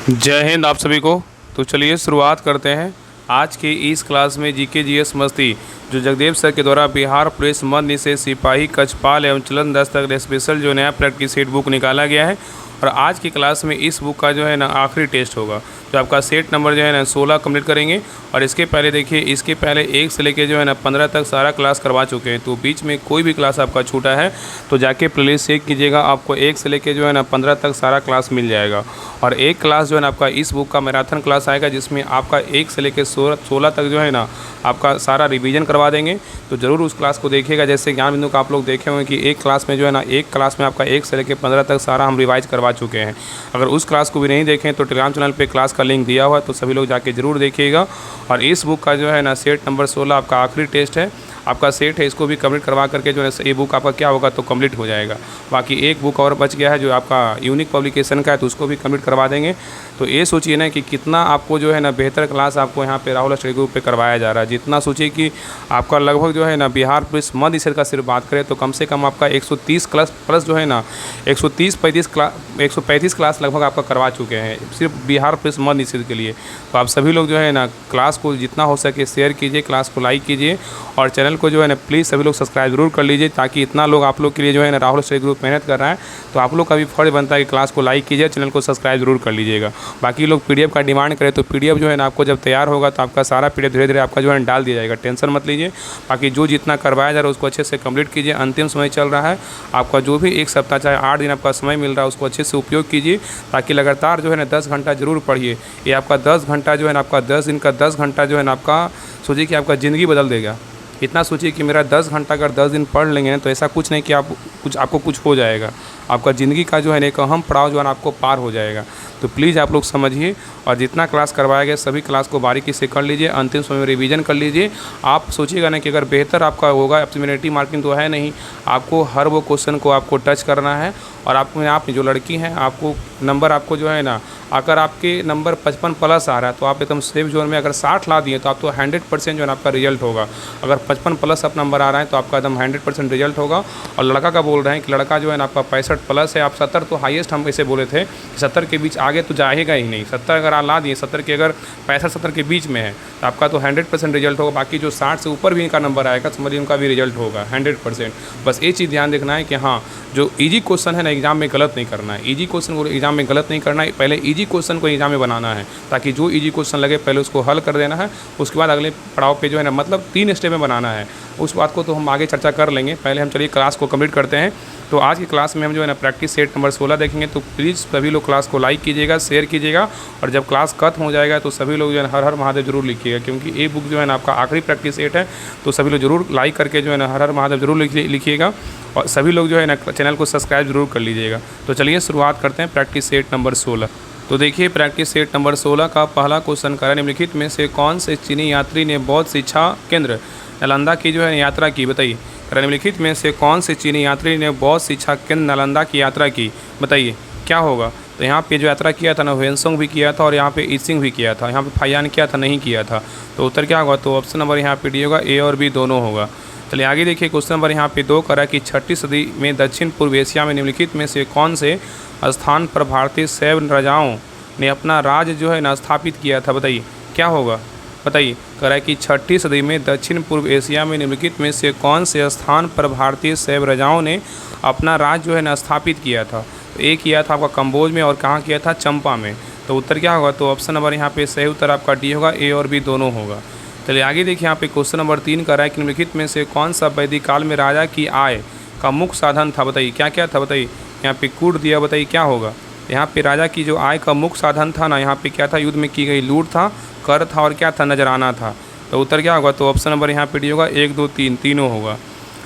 जय हिंद आप सभी को। तो चलिए शुरुआत करते हैं आज के इस क्लास में जीके जीएस मस्ती जो जगदेव सर के द्वारा बिहार पुलिस मध्य निषेध सिपाही कक्षपाल एवं चलन दस्तक स्पेशल जो नया प्रैक्टिस सेट बुक निकाला गया है। और आज की क्लास में इस बुक का जो है ना आखिरी टेस्ट होगा, जो आपका सेट नंबर जो है ना 16 कंप्लीट करेंगे। और इसके पहले देखिए, इसके पहले 1 से लेके जो है ना 15 तक सारा क्लास करवा चुके हैं। तो बीच में कोई भी क्लास आपका छूटा है तो जाके प्लेलिस्ट चेक कीजिएगा, आपको 1 से लेके जो है ना 15 तक सारा क्लास मिल जाएगा। और एक क्लास जो है ना आपका इस बुक का मैराथन क्लास आएगा, जिसमें आपका 1 से लेके 16 तक जो है ना आपका सारा रिवीजन करवा देंगे। तो ज़रूर उस क्लास को देखिएगा। जैसे ज्ञान बिंदु का आप लोग देखे होंगे कि एक क्लास में जो है ना, एक क्लास में आपका 1 से लेके 15 तक सारा हम रिवाइज करवा चुके हैं। अगर उस क्लास को भी नहीं देखें तो टेलीग्राम चैनल पे क्लास का लिंक दिया हुआ है, तो सभी लोग जाके ज़रूर देखिएगा। और इस बुक का जो है ना सेट नंबर 16 आपका आखिरी टेस्ट है, आपका सेट है, इसको भी कंप्लीट करवा करके जो है ये बुक आपका क्या होगा तो कंप्लीट हो जाएगा। बाकी एक बुक और बच गया है जो आपका यूनिक पब्लिकेशन का है, तो उसको भी कंप्लीट करवा देंगे। तो ये सोचिए ना कि कितना आपको जो है ना बेहतर क्लास आपको यहाँ पे राहुल स्टडी ग्रुप पे करवाया जा रहा है। जितना सोचिए कि आपका लगभग जो है ना बिहार पुलिस मध्य निषेध का सिर्फ बात करें तो कम से कम आपका 130 क्लास प्लस जो है ना 135 क्लास लगभग आपका करवा चुके हैं सिर्फ बिहार पुलिस मध्य निषेध के लिए। तो आप सभी लोग जो है ना क्लास को जितना हो सके शेयर कीजिए, क्लास को लाइक कीजिए और चैनल को जो है ना प्लीज़ सभी लोग सब्सक्राइब जरूर कर लीजिए, ताकि इतना लोग आप लोग के लिए जो है ना राहुल स्टडी ग्रुप मेहनत कर रहा है। तो आप लोग का भी फर्ज बनता है कि क्लास को लाइक कीजिए, चैनल को सब्सक्राइब जरूर कर लीजिएगा। बाकी लोग पीडीएफ का डिमांड करें तो पीडीएफ जो है ना आपको जब तैयार होगा तो आपका सारा पीडीएफ धीरे धीरे आपका जो है डाल दिया जाएगा, टेंशन मत लीजिए। बाकी जो जितना करवाया जा रहा है उसको अच्छे से कंप्लीट कीजिए। अंतिम समय चल रहा है, आपका जो भी एक सप्ताह चाहे 8 दिन आपका समय मिल रहा है उसको अच्छे से उपयोग कीजिए, ताकि लगातार जो है ना 10 घंटा जरूर पढ़िए। ये आपका 10 घंटा जो है ना आपका 10 दिन का 10 घंटा जो है ना आपका सोचिए कि आपका ज़िंदगी बदल देगा। इतना सोचिए कि मेरा 10 घंटा अगर 10 दिन पढ़ लेंगे तो ऐसा कुछ नहीं कि आपको कुछ हो जाएगा। आपका ज़िंदगी का जो है एक अहम पड़ाव जो है आपको पार हो जाएगा। तो प्लीज़ आप लोग समझिए और जितना क्लास करवाया गया सभी क्लास को बारीकी से कर लीजिए, अंतिम समय में रिवीजन कर लीजिए। आप सोचिएगा ना कि अगर बेहतर आपका होगा, अप्टिमेलिटी मार्किंग तो है नहीं, आपको हर वो क्वेश्चन को आपको टच करना है। और आप जो लड़की हैं आपको नंबर आपको जो है ना, अगर आपके नंबर 55 प्लस आ रहा है तो आप एकदम सेफ जोन में, अगर 60 ला दिए तो आप तो 100% जो है आपका रिजल्ट होगा। अगर 55 प्लस आप नंबर आ रहा है तो आपका एकदम 100% रिजल्ट होगा। और लड़का का बोल रहे हैं कि लड़का जो है ना आपका 65 प्लस है, आप 70 तो हाईएस्ट हम इसे बोले थे, 70 के बीच आगे तो जाएगा ही नहीं। 70 अगर आप ला दिए, 70 के अगर 65-70 के बीच में है तो आपका तो 100% रिजल्ट होगा। बाकी जो 60 से ऊपर भी इनका नंबर आएगा समझिए उनका भी रिजल्ट होगा 100%। बस ये चीज़ ध्यान देखना है कि हाँ, जो ईजी क्वेश्चन है ना एग्जाम में गलत नहीं करना है। ईजी क्वेश्चन को एग्जाम में गलत नहीं करना है, पहले ईजी क्वेश्चन को एग्जाम में बनाना है, ताकि जो ईजी क्वेश्चन लगे पहले उसको हल कर देना है। उसके बाद अगले पड़ाव पे जो है ना मतलब 3 स्टेप में बनाना है। उस बात को तो हम आगे चर्चा कर लेंगे, पहले हम चलिए क्लास को कंप्लीट करते हैं। तो आज की क्लास में हम जो है ना प्रैक्टिस सेट नंबर 16 देखेंगे। तो प्लीज़ सभी लोग क्लास को लाइक कीजिएगा, शेयर कीजिएगा। और जब क्लास खत्म हो जाएगा तो सभी लोग जो है हर हर महादेव जरूर लिखिएगा, क्योंकि ये बुक जो है ना आपका आखिरी प्रैक्टिस सेट है। तो सभी लोग जरूर लाइक करके जो है ना हर हर महादेव जरूर लिखिएगा। और सभी लोग जो है ना चैनल को सब्सक्राइब जरूर कर लीजिएगा। तो चलिए शुरुआत करते हैं प्रैक्टिस सेट नंबर 16। तो देखिए प्रैक्टिस सेट नंबर 16 का पहला क्वेश्चन करा, निम्नलिखित में से कौन से चीनी यात्री ने बौद्ध शिक्षा केंद्र नालंदा की जो है यात्रा की, बताइए। निम्नलिखित में से कौन से चीनी यात्री ने बौद्ध शिक्षा केंद्र नालंदा की यात्रा की, बताइए क्या होगा। तो यहाँ पे जो यात्रा किया था ना ह्वेनसोंग भी किया था और यहाँ पे ईसिंग भी किया था, यहाँ पे फायान किया था नहीं किया था। तो उत्तर क्या होगा, तो ऑप्शन नंबर यहाँ पे डी होगा, ए और बी दोनों होगा। चलिए आगे देखिए क्वेश्चन नंबर यहाँ पे 2 करा कि 6वीं सदी में दक्षिण पूर्व एशिया में निम्नलिखित में से कौन से स्थान पर भारतीय शैव राजाओं ने अपना राज जो है ना स्थापित किया था, बताइए क्या होगा। बताइए कह रहा है कि 6वीं सदी में दक्षिण पूर्व एशिया में निम्नलिखित में से कौन से स्थान पर भारतीय शैव राजाओं ने अपना राज जो है ना स्थापित किया था। तो एक किया था आपका कंबोज में और कहाँ किया था, चंपा में। तो उत्तर क्या होगा, तो ऑप्शन नंबर यहाँ पे सही उत्तर आपका डी होगा, ए और बी दोनों होगा। चलिए आगे देखिए यहाँ पे क्वेश्चन नंबर 3 का है कि निम्नलिखित में से कौन सा वैदिक काल में राजा की आय का मुख्य साधन था, बताइए क्या क्या था। बताइए यहाँ पे कूट दिया, बताइए क्या होगा। यहाँ पे राजा की जो आय का मुख्य साधन था ना, यहाँ पे क्या था, युद्ध में की गई लूट था, कर था और क्या था, नजराना था। तो उत्तर क्या होगा, तो ऑप्शन नंबर यहाँ पे डी होगा, 1 2 3 तीनों होगा।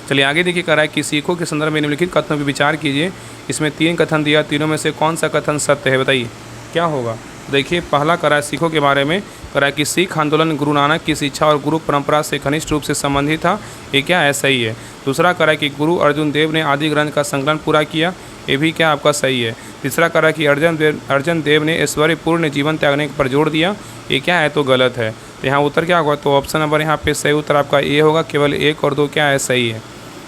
चलिए आगे देखिए कह रहा है कि सिखों के संदर्भ में निम्नलिखित कथनों पर विचार कीजिए। इसमें 3 कथन दिया, तीनों में से कौन सा कथन सत्य है, बताइए क्या होगा। देखिए पहला करा है सिखों के बारे में, करा है कि सिख आंदोलन गुरु नानक की शिक्षा और गुरु परंपरा से घनिष्ठ रूप से संबंधित था, ये क्या है, सही है। दूसरा करा है कि गुरु अर्जुन देव ने आदि ग्रंथ का संकलन पूरा किया, ये भी क्या आपका सही है। तीसरा करा कि अर्जुन देव ने ऐश्वर्य पूर्ण जीवन त्यागने पर जोर दिया, ये क्या है, तो गलत है। तो यहाँ उत्तर क्या होगा, तो ऑप्शन नंबर यहाँ पे सही उत्तर आपका ए होगा, केवल 1 और 2 क्या है, सही है।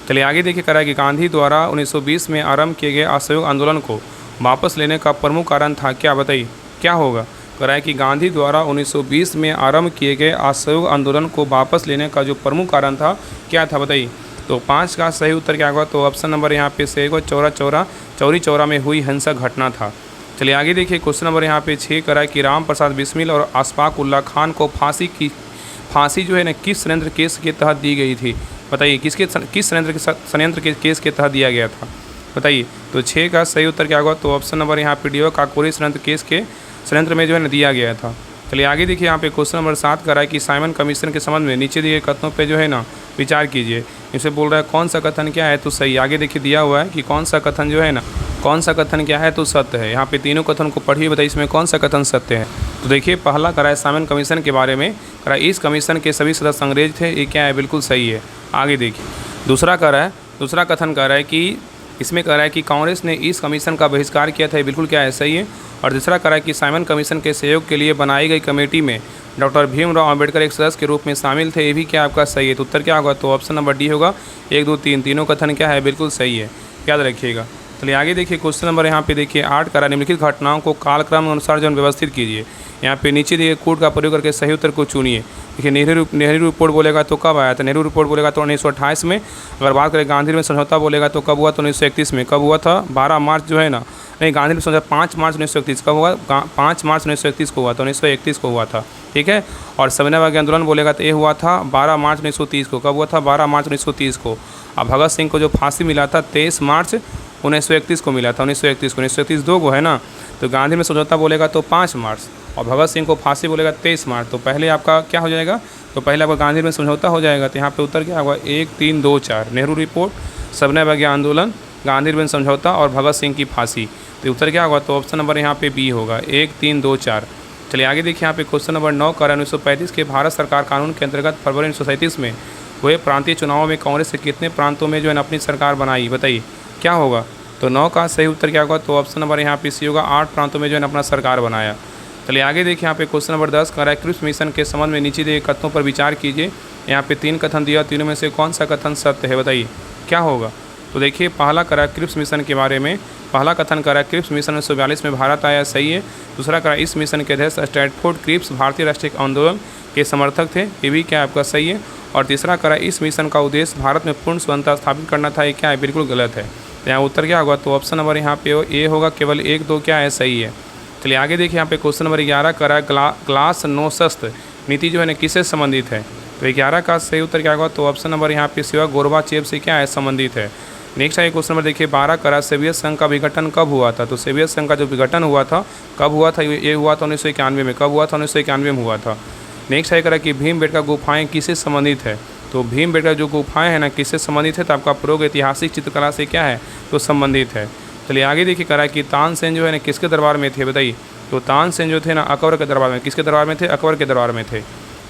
चलिए आगे देखिए करा है कि गांधी द्वारा 1920 में आरंभ किए गए असहयोग आंदोलन को वापस लेने का प्रमुख कारण था, क्या बताइए क्या होगा? कह रहा है कि गांधी द्वारा 1920 में आरंभ किए गए असहयोग आंदोलन को वापस लेने का जो प्रमुख कारण था, क्या था बताइए? तो 5 का सही उत्तर क्या होगा? तो ऑप्शन नंबर यहाँ पे सही होगा, चौरी चौरा में हुई हिंसक घटना था। चलिए आगे देखिए, क्वेश्चन नंबर यहाँ पे 6 करा कि राम प्रसाद बिस्मिल और अशफाक उल्ला खान को फांसी जो है ना किस षड्यंत्र केस के तहत दी गई थी? बताइए किस षड्यंत्र के केस के तहत दिया गया था? बताइए। तो 6 का सही उत्तर क्या होगा? तो ऑप्शन नंबर यहाँ पे डी होगा, काकोरी षड्यंत्र केस के षड्यंत्र में जो है ना दिया गया था। चलिए आगे देखिए, यहाँ पे क्वेश्चन नंबर 7 करा है कि साइमन कमीशन के संबंध में नीचे दिए कथनों पे जो है ना विचार कीजिए। इसे बोल रहा है कौन सा कथन क्या है तो सही। आगे देखिए दिया हुआ है कि कौन सा कथन जो है ना, कौन सा कथन क्या है तो सत्य है। यहाँ पे तीनों कथन को पढ़िए, बताइए इसमें कौन सा कथन सत्य है। तो देखिए पहला करा है साइमन कमीशन के बारे में, करा इस कमीशन के सभी सदस्य अंग्रेज थे, ये क्या है बिल्कुल सही है। आगे देखिए दूसरा कथन कह रहा है कि इसमें कह रहा है कि कांग्रेस ने इस कमीशन का बहिष्कार किया था, ये बिल्कुल क्या है सही है। और तीसरा कह रहा है कि साइमन कमीशन के सहयोग के लिए बनाई गई कमेटी में डॉक्टर भीमराव अंबेडकर एक सदस्य के रूप में शामिल थे, ये भी क्या आपका सही है। तो उत्तर क्या होगा? तो ऑप्शन नंबर डी होगा, 1 2 3 तीनों कथन क्या है बिल्कुल सही है, याद रखिएगा। चलिए आगे देखिए, क्वेश्चन नंबर यहाँ पे देखिए 8 करा निम्नलिखित घटनाओं को कालक्रम अनुसार जो व्यवस्थित कीजिए। यहाँ पे नीचे दिए कोड का प्रयोग करके सही उत्तर को चुनिए। देखिए नेहरू रिपोर्ट बोलेगा तो कब आया था? नेहरू रिपोर्ट बोलेगा तो 1928 में। अगर बात करें गांधी में समझौता बोलेगा तो कब हुआ? तो 1931 में। कब हुआ था? 12 मार्च जो है ना, नहीं गांधी में समझौता 5 मार्च 1931। कब हुआ? 5 मार्च 1931 को हुआ था, 1931 को हुआ था, ठीक है। और सविनय आंदोलन बोलेगा तो ये हुआ था 12 मार्च 1930 को। कब हुआ था? 12 मार्च 1930 को। अब भगत सिंह को जो फांसी मिला था 23 मार्च 1931 को मिला था, 1931 2 को है ना। तो गांधी में समझौता बोलेगा तो 5 मार्च और भगत सिंह को फांसी बोलेगा 23 मार्च। तो पहले आपका क्या हो जाएगा? तो पहले आपका गांधी में समझौता हो जाएगा। तो यहाँ पे उत्तर क्या होगा? 1 3 2 4 नेहरू रिपोर्ट, सविनय आंदोलन, गांधी में समझौता और भगत सिंह की फांसी। तो उत्तर क्या होगा? तो ऑप्शन नंबर यहाँ पे बी होगा, 1 3 2 4। चलिए आगे देखिए, यहाँ पे क्वेश्चन नंबर 9 कर 1935 के भारत सरकार कानून के अंतर्गत फरवरी 1937 में हुए प्रांतीय चुनावों में कांग्रेस के कितने प्रांतों में जो है अपनी सरकार बनाई? बताइए क्या होगा? तो 9 का सही उत्तर क्या होगा? तो ऑप्शन नंबर यहाँ पे सी होगा, 8 प्रांतों में जो है अपना सरकार बनाया। चलिए आगे देखिए, यहाँ पे क्वेश्चन नंबर 10 कर रहा है क्रिप्स मिशन के संबंध में नीचे दिए कथनों पर विचार कीजिए। यहाँ पे 3 कथन दिया, तीनों में से कौन सा कथन सत्य है? बताइए क्या होगा? तो देखिए पहला करा क्रिप्स मिशन के बारे में, पहला कथन करा क्रिप्स मिशन 1942 में भारत आया, सही है। दूसरा करा इस मिशन के अध्यक्ष स्टैटफोर्ड क्रिप्स भारतीय राष्ट्रीय आंदोलन के समर्थक थे, ये भी क्या आपका सही है। और तीसरा करा इस मिशन का उद्देश्य भारत में पूर्ण स्वतंत्रता स्थापित करना था, ये क्या है बिल्कुल गलत है। तो यहाँ उत्तर क्या होगा? तो ऑप्शन नंबर यहाँ पे ए होगा, केवल 1 2 क्या है सही है। चलिए आगे देखिए, यहाँ पे क्वेश्चन नंबर 11 करा क्लास नो शस्त्र नीति जो है ना किससे संबंधित है? तो 11 का सही उत्तर क्या होगा? तो ऑप्शन नंबर यहाँ पे सिवा गोरबाचेव से क्या है संबंधित है। नेक्स्ट है क्वेश्चन नंबर देखिए 12 करा सोवियत संघ का विघटन कब हुआ था? तो सोवियत संघ का जो विघटन हुआ था कब हुआ था? ये हुआ था 1991 में। कब हुआ था? 1991 में हुआ था। नेक्स्ट है करा कि भीमबेटका गुफाएं किससे संबंधित है? तो भीमबेटका जो गुफाएं हैं ना किससे संबंधित है? तो आपका प्रयोग ऐतिहासिक चित्रकला से क्या है तो संबंधित है। चलिए आगे देखिए करा कि तानसेन जो है ना किसके दरबार में थे? बताइए। तो तानसेन जो थे ना अकबर के दरबार में। किसके दरबार में थे? अकबर के दरबार में थे।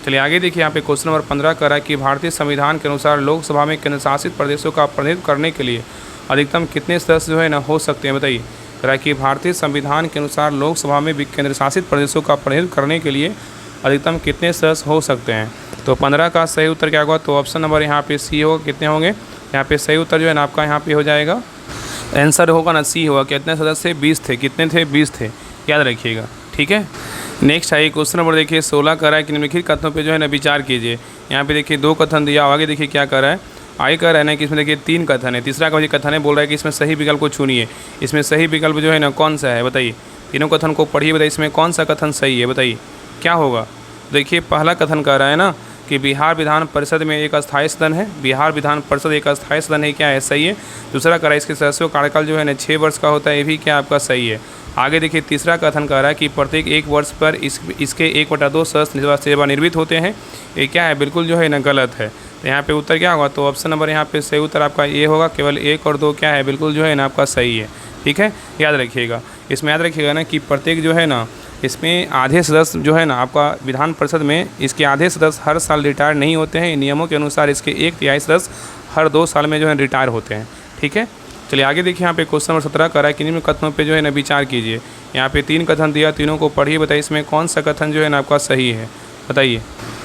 चलिए आगे देखिए, यहाँ पे क्वेश्चन नंबर 15 करा कि भारतीय संविधान के अनुसार लोकसभा में केंद्र शासित प्रदेशों का प्रतिनिधित्व करने के लिए अधिकतम कितने सदस्य जो है ना हो सकते हैं? बताइए। करा कि भारतीय संविधान के अनुसार लोकसभा में केंद्र शासित प्रदेशों का प्रतिनिधित्व करने के लिए अधिकतम कितने सदस्य हो सकते हैं? तो 15 का सही उत्तर क्या होगा? तो ऑप्शन नंबर यहाँ पे सी होगा, कितने होंगे? यहाँ पे सही उत्तर जो है ना आपका यहाँ पे हो जाएगा, आंसर होगा ना सी होगा। कितने सदस्य? 20 थे। कितने थे? 20 थे, याद रखिएगा, ठीक है। नेक्स्ट है क्वेश्चन नंबर देखिए 16 कर रहा है कि निम्नलिखित कथनों पे जो है ना विचार कीजिए। यहाँ पे देखिए 2 कथन दिया, आगे देखिए क्या कर रहा है, आगे कह रहा है ना कि इसमें देखिए 3 कथन है। तीसरा का कथन है बोल रहा है कि इसमें सही विकल्प को चुनिए। इसमें सही विकल्प जो है ना कौन सा है? बताइए। तीनों कथन को पढ़िए, बताइए इसमें कौन सा कथन सही है? बताइए क्या होगा? देखिए पहला कथन कह रहा है ना कि बिहार विधान परिषद में एक अस्थायी सदन है। बिहार विधान परिषद एक अस्थायी सदन है, क्या है सही है। दूसरा कह रहा है इसके सदस्यों का कार्यकाल जो है ना 6 वर्ष का होता है, ये भी क्या आपका सही है। आगे देखिए तीसरा कथन कह रहा है कि प्रत्येक 1 वर्ष पर इसके 1/2 सदस्य सेवानिवृत्त होते हैं, ये क्या है बिल्कुल जो है ना गलत है। तो यहाँ पे उत्तर क्या होगा? तो ऑप्शन नंबर यहाँ पे सही उत्तर आपका ये होगा, केवल 1 और 2 क्या है बिल्कुल जो है ना आपका सही है, ठीक है। याद रखिएगा, इसमें याद रखिएगा ना कि प्रत्येक जो है ना इसमें आधे सदस्य जो है ना आपका विधान परिषद में इसके आधे सदस्य हर साल रिटायर नहीं होते हैं। नियमों के अनुसार इसके 1/3 सदस्य हर 2 साल में जो है रिटायर होते हैं, ठीक है। चलिए आगे देखिए, यहाँ पे क्वेश्चन नंबर 17 कर रहा है कि निम्न कथनों पे जो है ना विचार कीजिए। यहाँ पे 3 कथन दिया, तीनों को पढ़िए, बताइए इसमें कौन सा कथन जो है ना आपका सही है, बताइए।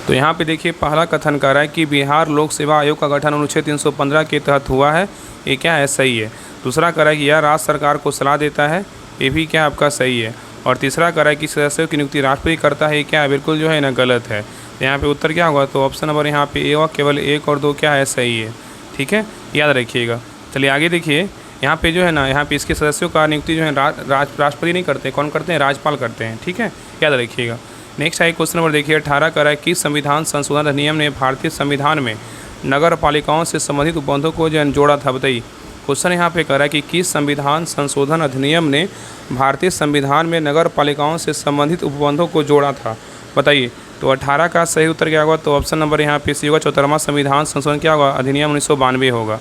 तो यहाँ पे देखिए पहला कथन कर रहा है कि बिहार लोक सेवा आयोग का गठन अनुच्छेद 315 के तहत हुआ है, ये क्या है सही है। दूसरा कह रहा है कि यह राज्य सरकार को सलाह देता है, ये भी क्या आपका सही है। और तीसरा करा है कि सदस्यों की नियुक्ति राष्ट्रपति करता है, क्या है बिल्कुल जो है ना गलत है। तो यहाँ पे उत्तर क्या होगा, तो ऑप्शन नंबर यहाँ पे ए होगा, केवल 1 और 2 क्या है सही है। ठीक है, याद रखिएगा। चलिए आगे देखिए, यहाँ पे जो है ना, यहाँ पे इसके सदस्यों का नियुक्ति जो है राष्ट्रपति नहीं करते, कौन करते हैं, राज्यपाल करते हैं। ठीक है, याद रखिएगा। नेक्स्ट है क्वेश्चन नंबर देखिए 18 का है कि संविधान संशोधन अधिनियम ने भारतीय संविधान में नगर पालिकाओं से संबंधित उपबंधों को जो है जोड़ा था। बताइए, क्वेश्चन यहाँ पे कर रहा है कि किस संविधान संशोधन अधिनियम ने भारतीय संविधान में नगर पालिकाओं से संबंधित उपबंधों को जोड़ा था। बताइए, तो 18 का सही उत्तर क्या होगा, तो ऑप्शन नंबर यहाँ पे सी होगा, 74वां संविधान संशोधन क्या होगा, अधिनियम 1992 होगा।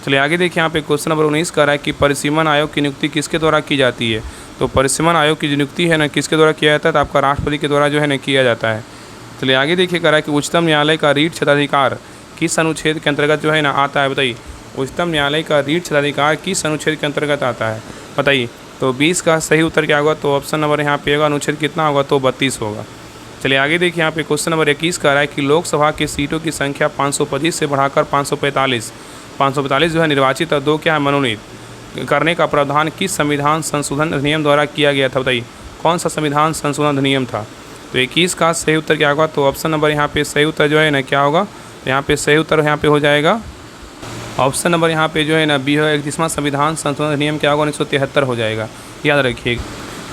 चलिए आगे देखिए, यहाँ पे क्वेश्चन नंबर 19 का है कि परिसीमन आयोग की नियुक्ति किसके द्वारा की जाती है। तो परिसीमन आयोग की जो नियुक्ति है ना किसके द्वारा किया जाता है, तो आपका राष्ट्रपति के द्वारा जो है ना किया जाता है। चलिए आगे देखिए, कह रहा है कि उच्चतम न्यायालय का रीट क्षेत्राधिकार किस अनुच्छेद के अंतर्गत जो है ना आता है। बताइए, उच्चतम न्यायालय का रीट क्षेत्राधिकार किस अनुच्छेद के अंतर्गत आता है। बताइए, तो 20 का सही उत्तर क्या होगा, तो ऑप्शन नंबर यहाँ पे होगा, अनुच्छेद कितना होगा, तो 32 होगा। चलिए आगे देखिए, यहाँ पे क्वेश्चन नंबर 21 का है कि लोकसभा की सीटों की संख्या 525 से बढ़ाकर 545 जो है निर्वाचित और 2 क्या है मनोनीत करने का प्रावधान किस संविधान संशोधन अधिनियम द्वारा किया गया था। बताइए, कौन सा संविधान संशोधन अधिनियम था। तो 21 का सही उत्तर क्या होगा, तो ऑप्शन नंबर यहाँ पे सही उत्तर जो है ना क्या होगा, यहाँ पे सही उत्तर यहाँ पे हो जाएगा ऑप्शन नंबर यहाँ पे जो है ना बी होगा, 31वां संविधान संशोधन अधिनियम क्या होगा, 1973 हो जाएगा, याद रखिएगा।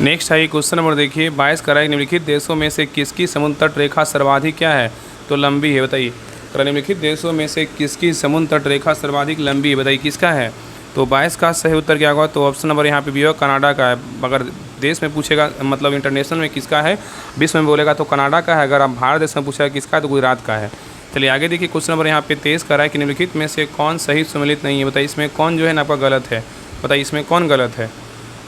नेक्स्ट है क्वेश्चन नंबर देखिए 22 का है निम्नलिखित देशों में से किसकी समुद्र तट रेखा सर्वाधिक क्या है, तो लंबी है। बताइए, तो निम्नलिखित देशों में से किसकी समुद्र तट रेखा सर्वाधिक लंबी है। बताइए किसका है, तो 22 का सही उत्तर क्या होगा, तो ऑप्शन नंबर यहाँ पे भी होगा, कनाडा का है। अगर देश में पूछेगा मतलब इंटरनेशनल में किसका है, विश्व में बोलेगा तो कनाडा का है। अगर आप भारत देश में पूछेगा किसका है, तो गुजरात का है। चलिए आगे देखिए, क्वेश्चन नंबर यहाँ पे 23 का है कि निम्नलिखित में से कौन सही सम्मिलित नहीं है। बताइए, इसमें कौन जो है ना आपका गलत है। बताइए, इसमें कौन गलत है,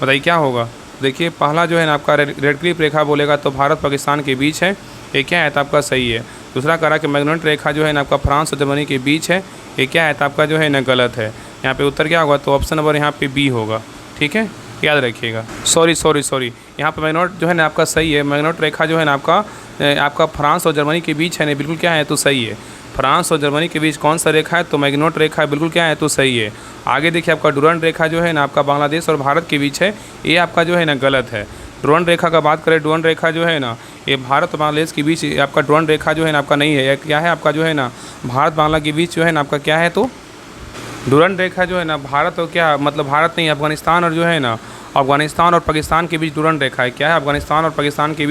बताइए क्या होगा। देखिए, पहला जो है ना आपका रेड क्लिफ रेखा बोलेगा तो भारत पाकिस्तान के बीच है, ये क्या है, तो आपका सही है। दूसरा कह रहा है कि मैग्नेट रेखा जो है ना आपका फ्रांस और जर्मनी के बीच है, ये क्या है, तो आपका जो है ना गलत है। यहाँ पे उत्तर क्या होगा, तो ऑप्शन नंबर यहाँ पे बी होगा। ठीक है, याद रखिएगा। सॉरी, यहाँ पे मैग्नेट जो है ना आपका सही है। मैग्नेट रेखा जो है ना आपका फ्रांस और जर्मनी के बीच है ना, बिल्कुल क्या है, तो सही है। फ्रांस और जर्मनी के बीच कौन सा रेखा है, तो मैग्नेट रेखा है, बिल्कुल क्या है, तो सही है। आगे देखिए, आपका डुरंड रेखा जो है ना आपका बांग्लादेश और भारत के बीच है, ये आपका जो है ना गलत है। डुरंड रेखा का बात करें, डुरंड रेखा जो है ना ये भारत और बांग्लादेश के बीच आपका डुरंड रेखा जो है ना आपका नहीं है। ये क्या है, आपका जो है ना भारत बांग्ला के बीच जो है ना आपका क्या है, तो डुरंड रेखा जो है ना भारत और क्या मतलब भारत नहीं, अफगानिस्तान और जो है ना अफगानिस्तान और पाकिस्तान के बीच डुरंड रेखा है। क्या है, अफगानिस्तान और पाकिस्तान के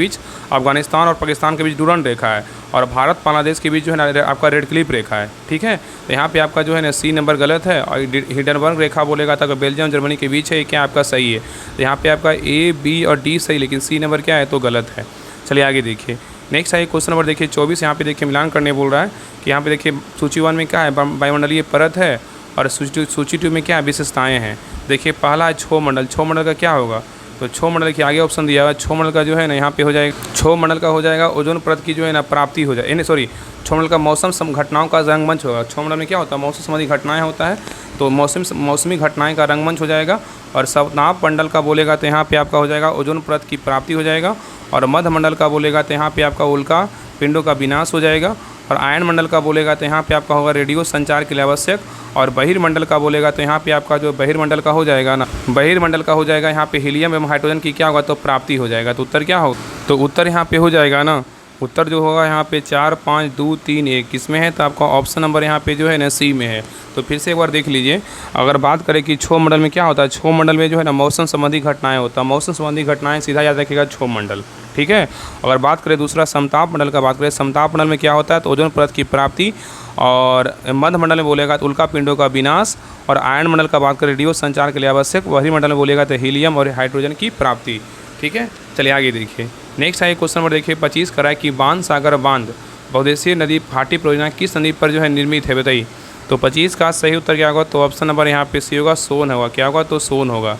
बीच डुरंड रेखा है। और भारत बांग्लादेश के बीच जो है ना आपका रेड क्लिफ रेखा है। ठीक है, तो यहाँ पे आपका जो है ना सी नंबर गलत है। और हिंडनबर्ग रेखा बोलेगा था बेल्जियम जर्मनी के बीच है, क्या आपका सही है। तो यहाँ पे आपका ए बी और डी सही, लेकिन सी नंबर क्या है, तो गलत है। चलिए आगे देखिए, नेक्स्ट है क्वेश्चन नंबर देखिए 24। यहाँ पे देखिए मिलान करने बोल रहा है कि यहाँ पे देखिए सूची 1 में क्या है, वायुमंडलीय परत है, और सूची 2 में क्या विशेषताएँ हैं। देखिए, पहला है क्षोभ मंडल। क्षोभ मंडल का क्या होगा, तो क्षोभ मंडल के आगे ऑप्शन दिया हुआ है। क्षोभ मंडल का जो है ना यहाँ पे हो जाएगा, क्षोभ मंडल का हो जाएगा ओजोन परत की जो है ना प्राप्ति हो जाए, क्षोभ मंडल का मौसम घटनाओं का रंगमंच होगा। क्षोभ मंडल में क्या होता है, मौसम संबंधी घटनाएं होता है, तो मौसमी घटनाएं का रंगमंच हो जाएगा। और सवनाभ मंडल का बोलेगा तो यहाँ पे आपका हो जाएगा ओजोन परत की प्राप्ति हो जाएगा। और मध्य मंडल का बोलेगा तो यहाँ पे आपका उल्का पिंडों का विनाश हो जाएगा। और आयन मंडल का बोलेगा तो यहाँ पे आपका होगा रेडियो संचार के लिए आवश्यक। और बहिर्मंडल का बोलेगा तो यहाँ पे आपका जो बहिर्मंडल का हो जाएगा ना, बहिर्मंडल का हो जाएगा यहाँ पे हीलियम एवं हाइड्रोजन की क्या होगा, तो प्राप्ति हो जाएगा। तो उत्तर क्या हो, तो उत्तर यहाँ पे हो जाएगा ना, उत्तर जो होगा यहाँ पे 4 5 2 3 1 किसमें है, तो आपका ऑप्शन नंबर यहाँ पे जो है ना सी में है। तो फिर से एक बार देख लीजिए, अगर बात करें कि क्षोभ मंडल में क्या होता है, क्षोभ मंडल में जो है ना मौसम संबंधी घटनाएं होता है। मौसम संबंधी घटनाएं सीधा याद रखिएगा क्षोभ मंडल। ठीक है, अगर बात करें दूसरा समताप मंडल का बात करें, समताप मंडल में क्या होता है, तो ओजोन परत की प्राप्ति। और मध्य मंडल में बोलेगा तो उल्का पिंडों का विनाश। और आयन मंडल का बात करें रेडियो संचार के लिए आवश्यक। बहिर्मंडल में बोलेगा तो हीलियम और हाइड्रोजन की प्राप्ति। ठीक है, चलिए आगे देखिए, नेक्स्ट है क्वेश्चन नंबर देखिए 25 करा है कि बाणसागर बांध बहुउद्देशीय नदी घाटी परियोजना किस नदी पर जो है निर्मित है। बताइए, तो 25 का सही उत्तर क्या होगा, तो ऑप्शन नंबर यहाँ पे सी होगा, सोन होगा। क्या होगा, तो सोन होगा।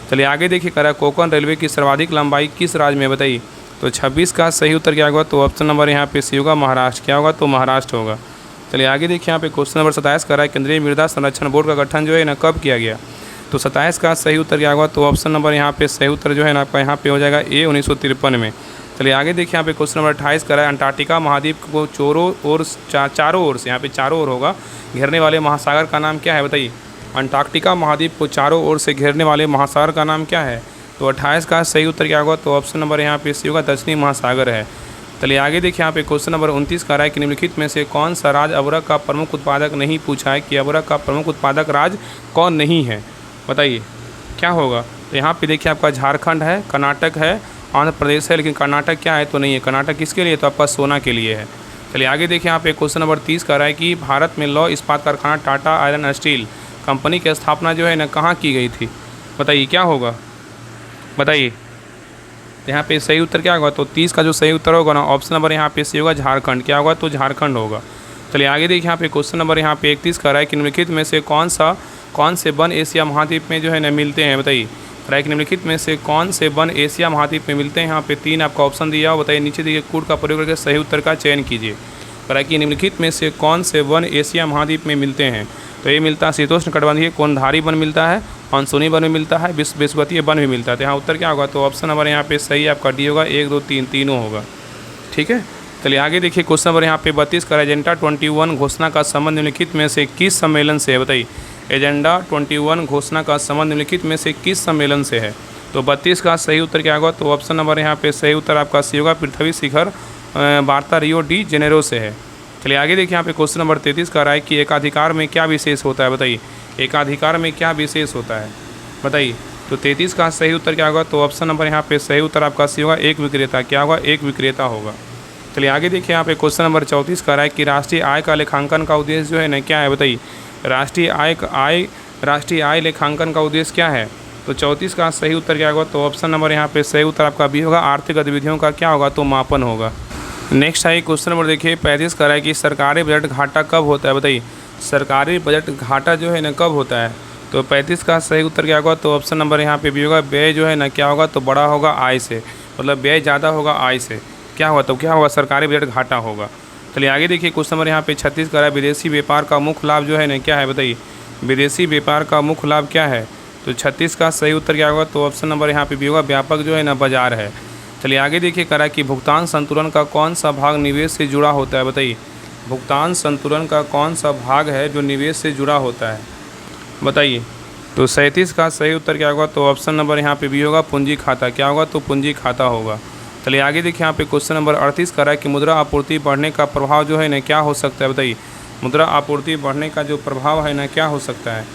चलिए आगे देखिए, करा कोंकण रेलवे की सर्वाधिक लंबाई किस राज्य में। बताइए, तो 26 का सही उत्तर क्या होगा, तो ऑप्शन नंबर यहाँ पे सी होगा, महाराष्ट्र। क्या होगा, तो महाराष्ट्र होगा। चलिए आगे देखिए, यहाँ पे क्वेश्चन नंबर 27 करा है केंद्रीय मृदा संरक्षण बोर्ड का गठन जो है ना कब किया गया। तो 27 का सही उत्तर क्या होगा, तो ऑप्शन नंबर यहाँ पे सही उत्तर जो है ना आपका यहाँ पे हो जाएगा ए 1953 में। चलिए आगे देखिए, यहाँ पे क्वेश्चन नंबर 28 करा है अंटार्कटिका महाद्वीप को चारों ओर से, यहाँ पे चारों ओर होगा, घेरने वाले महासागर का नाम क्या है। बताइए, अंटार्कटिका महाद्वीप को चारों ओर से घेरने वाले महासागर का नाम क्या है, तो 28 का सही उत्तर क्या होगा? तो ऑप्शन नंबर यहाँ पे सी होगा, दक्षिणी महासागर है। चलिए आगे देखिए यहाँ पे क्वेश्चन नंबर 29 का रहा है कि निम्नलिखित में से कौन सा राज्य अबरक का प्रमुख उत्पादक नहीं, पूछा है कि अबरक का प्रमुख उत्पादक राज्य कौन नहीं है, बताइए क्या होगा? तो यहाँ पे देखिए आपका झारखंड है, कर्नाटक है, आंध्र प्रदेश है, लेकिन कर्नाटक क्या है? तो नहीं है। कर्नाटक किसके लिए? तो आपका सोना के लिए है। चलिए आगे देखिए यहाँ पे क्वेश्चन नंबर 30 का रहा है कि भारत में लौह इस्पात कारखाना Tata iron and steel company की स्थापना जो है ना कहाँ की गई थी, बताइए क्या होगा? बताइए। तो यहाँ पे सही उत्तर क्या होगा? तो 30 का जो सही उत्तर होगा ना, ऑप्शन नंबर यहाँ पे सी होगा, झारखंड। क्या होगा? तो झारखंड होगा। चलिए आगे देखिए यहाँ पे क्वेश्चन नंबर यहाँ पे 31 का रहा है कि निम्नलिखित में से कौन से वन एशिया महाद्वीप में जो है ना मिलते हैं, बताइए। राय कि निम्नलिखित में से कौन से वन एशिया महाद्वीप में मिलते हैं? यहाँ पे 3 आपका ऑप्शन दिया हो, बताइए। नीचे देखिए कोड का प्रयोग करके सही उत्तर का चयन कीजिए। राय कि निम्नलिखित में से कौन से वन एशिया महाद्वीप में मिलते हैं? तो ये मिलता है शीतोष्ण कटिबंधीय कोणधारी वन मिलता है, मानसूनी वन भी मिलता है, विषुवतीय वन भी मिलता है। तो यहाँ उत्तर क्या होगा? तो ऑप्शन नंबर यहाँ पे सही आपका डी होगा, 1 2 3 तीनों होगा। ठीक है। चलिए आगे देखिए क्वेश्चन नंबर यहाँ पे 32 का एजेंडा 21 घोषणा का संबंध निम्नलिखित में से किस सम्मेलन से है, बताइए। एजेंडा 21 घोषणा का संबंध निम्नलिखित में से किस सम्मेलन से है? तो 32 का सही उत्तर क्या होगा? तो ऑप्शन नंबर यहाँ पे सही उत्तर आपका सी होगा, पृथ्वी शिखर वार्ता रियो डी जेनेरो से है। चलिए आगे देखिए यहाँ पे क्वेश्चन नंबर 33 का रहा है कि एकाधिकार में क्या विशेष होता है, बताइए। एकाधिकार में क्या विशेष होता है, बताइए। तो 33 का सही उत्तर क्या होगा? तो ऑप्शन नंबर यहाँ पे सही उत्तर आपका सी होगा, एक विक्रेता। क्या होगा? एक विक्रेता होगा। चलिए आगे देखिए यहाँ पे क्वेश्चन नंबर 34 का रहा है कि राष्ट्रीय आय का लेखांकन का उद्देश्य जो है ना क्या है, बताइए। राष्ट्रीय आय लेखांकन का उद्देश्य क्या है? तो 34 का सही उत्तर क्या होगा? तो ऑप्शन नंबर यहाँ पे सही उत्तर आपका बी होगा, आर्थिक गतिविधियों का क्या होगा? तो मापन होगा। नेक्स्ट है क्वेश्चन नंबर देखिए 35 का रहा है कि सरकारी बजट घाटा कब होता है, बताइए। सरकारी बजट घाटा जो है ना कब होता है? तो 35 का सही उत्तर क्या होगा? तो ऑप्शन नंबर यहाँ पे भी होगा, व्यय जो है ना क्या होगा? तो बड़ा होगा आय से, मतलब व्यय ज़्यादा होगा आय से। क्या होगा? तो क्या होगा? सरकारी बजट घाटा होगा। चलिए आगे देखिए क्वेश्चन नंबर यहाँ पे 36 का रहा है विदेशी व्यापार का मुख्य लाभ जो है ना क्या है, बताइए। विदेशी व्यापार का मुख्य लाभ क्या है? तो 36 का सही उत्तर क्या होगा? तो ऑप्शन नंबर यहाँ पे भी होगा, व्यापक जो है ना बाजार है। चलिए आगे देखिए करा कि भुगतान संतुलन का कौन सा भाग निवेश से जुड़ा होता है, बताइए। भुगतान संतुलन का कौन सा भाग है जो निवेश से जुड़ा होता है, बताइए। तो 37 का सही उत्तर क्या होगा? तो ऑप्शन नंबर यहाँ पे भी होगा, पूंजी खाता। क्या होगा? तो पूंजी खाता होगा। चलिए आगे देखिए यहाँ पे क्वेश्चन नंबर 38 करा कि मुद्रा आपूर्ति बढ़ने का प्रभाव जो है ना क्या हो सकता है, बताइए। मुद्रा आपूर्ति बढ़ने का जो प्रभाव है ना क्या हो सकता है?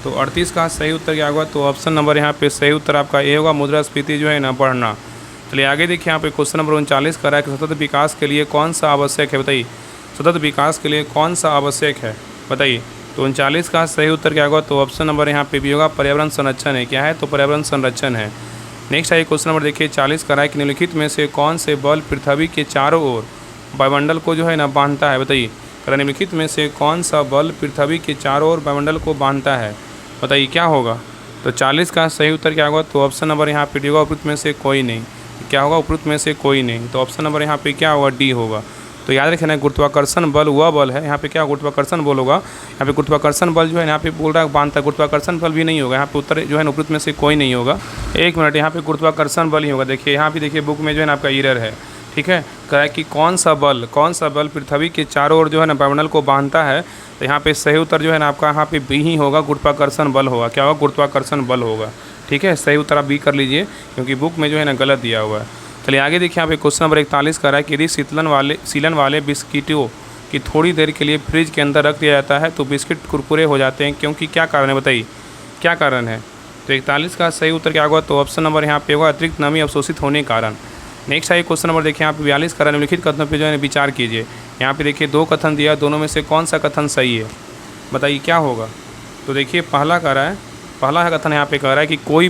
तो 38 का सही उत्तर क्या होगा? तो ऑप्शन नंबर यहाँ पे सही उत्तर आपका ए होगा, मुद्रास्फीति जो है ना बढ़ना। चलिए आगे देखिए यहाँ पे क्वेश्चन नंबर 39 का रहा है कि सतत विकास के लिए कौन सा आवश्यक है, बताइए। सतत विकास के लिए कौन सा आवश्यक है, बताइए। तो 39 का सही उत्तर क्या होगा? तो ऑप्शन नंबर यहाँ पे भी होगा, पर्यावरण संरक्षण है। क्या है? तो पर्यावरण संरक्षण है। नेक्स्ट है क्वेश्चन नंबर देखिए 40 का रहा है कि निम्नलिखित में से कौन से बल पृथ्वी के चारों ओर वायुमंडल को जो है ना बांधता है, बताइए। निम्नलिखित में से कौन सा बल पृथ्वी के चारों ओर वायुमंडल को बांधता है, बताइए क्या होगा? तो 40 का सही उत्तर क्या होगा? तो ऑप्शन नंबर यहाँ पे डी होगा, उपयुक्त में से कोई नहीं। क्या होगा? उपयुक्त में से कोई नहीं। तो ऑप्शन नंबर यहाँ पे क्या होगा? डी होगा। तो याद रखना गुरुत्वाकर्षण बल वह बल है, यहाँ पे क्या गुरुत्वाकर्षण बल होगा। यहाँ पे गुरुत्वाकर्षण बल जो है यहाँ पे बोल रहा है बांधता है, गुरुत्वाकर्षण बल भी नहीं होगा। यहाँ पे उत्तर जो है ना उपयुक्त में से कोई नहीं होगा। एक मिनट, यहाँ पे गुरुत्वाकर्षण बल ही होगा। देखिए यहाँ पे देखिए बुक में जो है ना आपका एरर है, ठीक है। कह रहा है कि कौन सा बल पृथ्वी के चारों ओर जो है ना वायुमंडल को बांधता है। तो यहाँ पे सही उत्तर जो है ना आपका यहाँ पे बी ही होगा, गुरुत्वाकर्षण बल होगा। क्या होगा? गुरुत्वाकर्षण बल होगा। ठीक है, सही उत्तर आप बी कर लीजिए क्योंकि बुक में जो है ना गलत दिया हुआ है। चलिए आगे देखिए यहाँ पे क्वेश्चन नंबर 41 का रहा है कि यदि सीलन वाले बिस्किटों की थोड़ी देर के लिए फ्रिज के अंदर रख दिया जाता है तो बिस्किट कुरकुरे हो जाते हैं, क्योंकि क्या कारण है, बताइए क्या कारण है? तो 41 का सही उत्तर क्या होगा? तो ऑप्शन नंबर यहाँ पे होगा, अतिरिक्त नमी अवशोषित होने के कारण। नेक्स्ट है क्वेश्चन नंबर देखिए यहाँ पे 42 का निम्नलिखित कथनों पर जो है विचार कीजिए। यहाँ पे देखिए 2 कथन दिया, दोनों में से कौन सा कथन सही है, बताइए क्या होगा? तो देखिए पहला कथन यहाँ पे कह रहा है कि कोई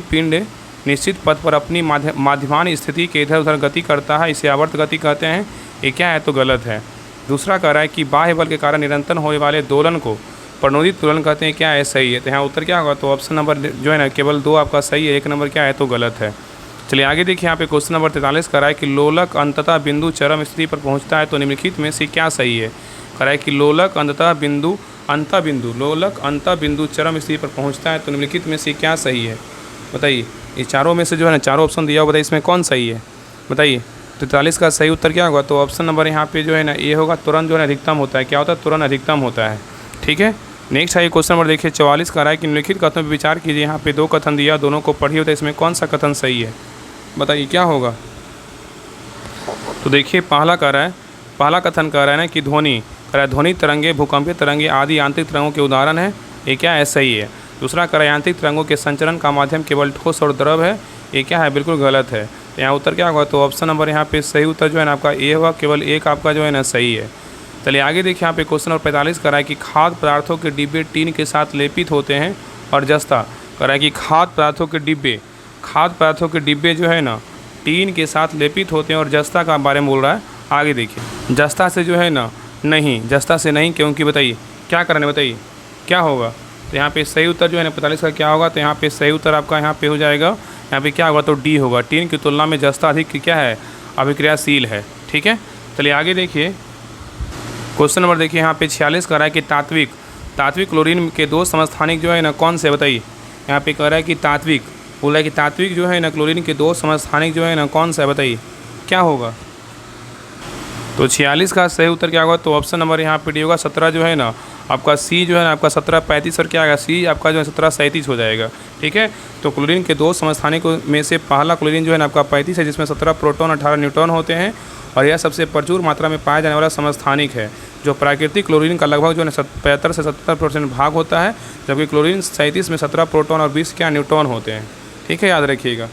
पिंड निश्चित पथ पर अपनी माध्यमान स्थिति के इधर उधर गति करता है, इसे आवर्त गति कहते हैं। ये क्या है? तो गलत है। दूसरा कह रहा है कि बाह्य बल के कारण निरंतर होने वाले दोलन को प्रणोदित दोलन कहते हैं। क्या है? सही है। तो यहाँ उत्तर क्या होगा? तो ऑप्शन नंबर जो है ना केवल 2 आपका सही है, 1 नंबर क्या है? तो गलत है। चलिए आगे देखिए यहाँ पे क्वेश्चन नंबर 43 कह रहा है कि लोलक अंततः बिंदु चरम स्थिति पर पहुँचता है तो निम्नलिखित में से क्या सही है? कह रहा है कि लोलक अंततः बिंदु चरम स्थिति पर पहुँचता है तो निम्नलिखित में से क्या सही है, बताइए। ये चारों में से जो है ना चारों ऑप्शन दिया हुआ, बताइए इसमें कौन सही है, बताइए। 43 का सही उत्तर क्या होगा? तो ऑप्शन नंबर यहाँ पे जो है ना ये होगा, तुरंत जो है अधिकतम होता है। क्या होता है? तुरंत अधिकतम होता है। ठीक है, नेक्स्ट है क्वेश्चन नंबर देखिए 44 का रहा है कि निम्नलिखित कथनों पर विचार कीजिए। यहाँ पे 2 कथन दिया, दोनों को पढ़िए होता है, इसमें कौन सा कथन सही है बताइए क्या होगा। तो देखिए पहला कथन कह रहा है ना कि ध्वनि तरंगे, भूकंपीय तरंगे आदि यांत्रिक तरंगों के उदाहरण है, ये क्या है सही है। दूसरा कह रहा है यांत्रिक तरंगों के संचरण का माध्यम केवल ठोस और द्रव है, ये क्या है बिल्कुल गलत है। तो यहाँ उत्तर क्या होगा, तो ऑप्शन नंबर यहाँ पे सही उत्तर जो है ना आपका ए होगा, केवल एक आपका जो है ना सही है। चलिए आगे देखिए यहाँ पे क्वेश्चन नंबर 45 कर रहा है कि खाद्य पदार्थों के डिब्बे टीन के साथ लेपित होते हैं और जस्ता कर रहा है कि खाद्य पदार्थों के डिब्बे जो है ना टीन के साथ लेपित होते हैं और जस्ता का बारे में बोल रहा है। आगे देखिए जस्ता से जो है ना नहीं, जस्ता से नहीं, क्योंकि बताइए क्या करने बताइए क्या होगा। तो यहाँ पे सही उत्तर जो है ना 45 का क्या होगा, तो यहाँ पे सही उत्तर आपका यहाँ पे हो जाएगा, यहाँ पे क्या होगा तो डी होगा। टीन की तुलना में जस्ता अधिक क्या है अभिक्रियाशील है। ठीक है, चलिए आगे देखिए क्वेश्चन नंबर देखिए यहाँ पे 46 कह रहा है कि तात्विक क्लोरीन के 2 समस्थानिक जो है ना कौन से बताइए। यहाँ पे कह रहा है कि तात्विक जो है ना क्लोरीन के 2 समस्थानिक जो है ना कौन सा है बताइए क्या होगा। तो 46 का सही उत्तर क्या होगा, तो ऑप्शन नंबर यहाँ पे डी होगा। 17 जो है ना आपका सी जो है ना आपका 1735 और क्या आएगा सी आपका जो है 1737 हो जाएगा। ठीक है, तो क्लोरीन के 2 समस्थानिकों में से पहला क्लोरीन जो है ना आपका 35 है, जिसमें 17 प्रोटॉन 18 न्यूट्रॉन होते हैं और यह सबसे प्रचुर मात्रा में पाया जाने वाला समस्थानिक है, जो प्राकृतिक क्लोरीन का लगभग जो है 75 से 70% भाग होता है, जबकि क्लोरीन 37 में 17 प्रोटॉन और 20 क्या न्यूट्रॉन होते हैं। ठीक है, याद रखिएगा।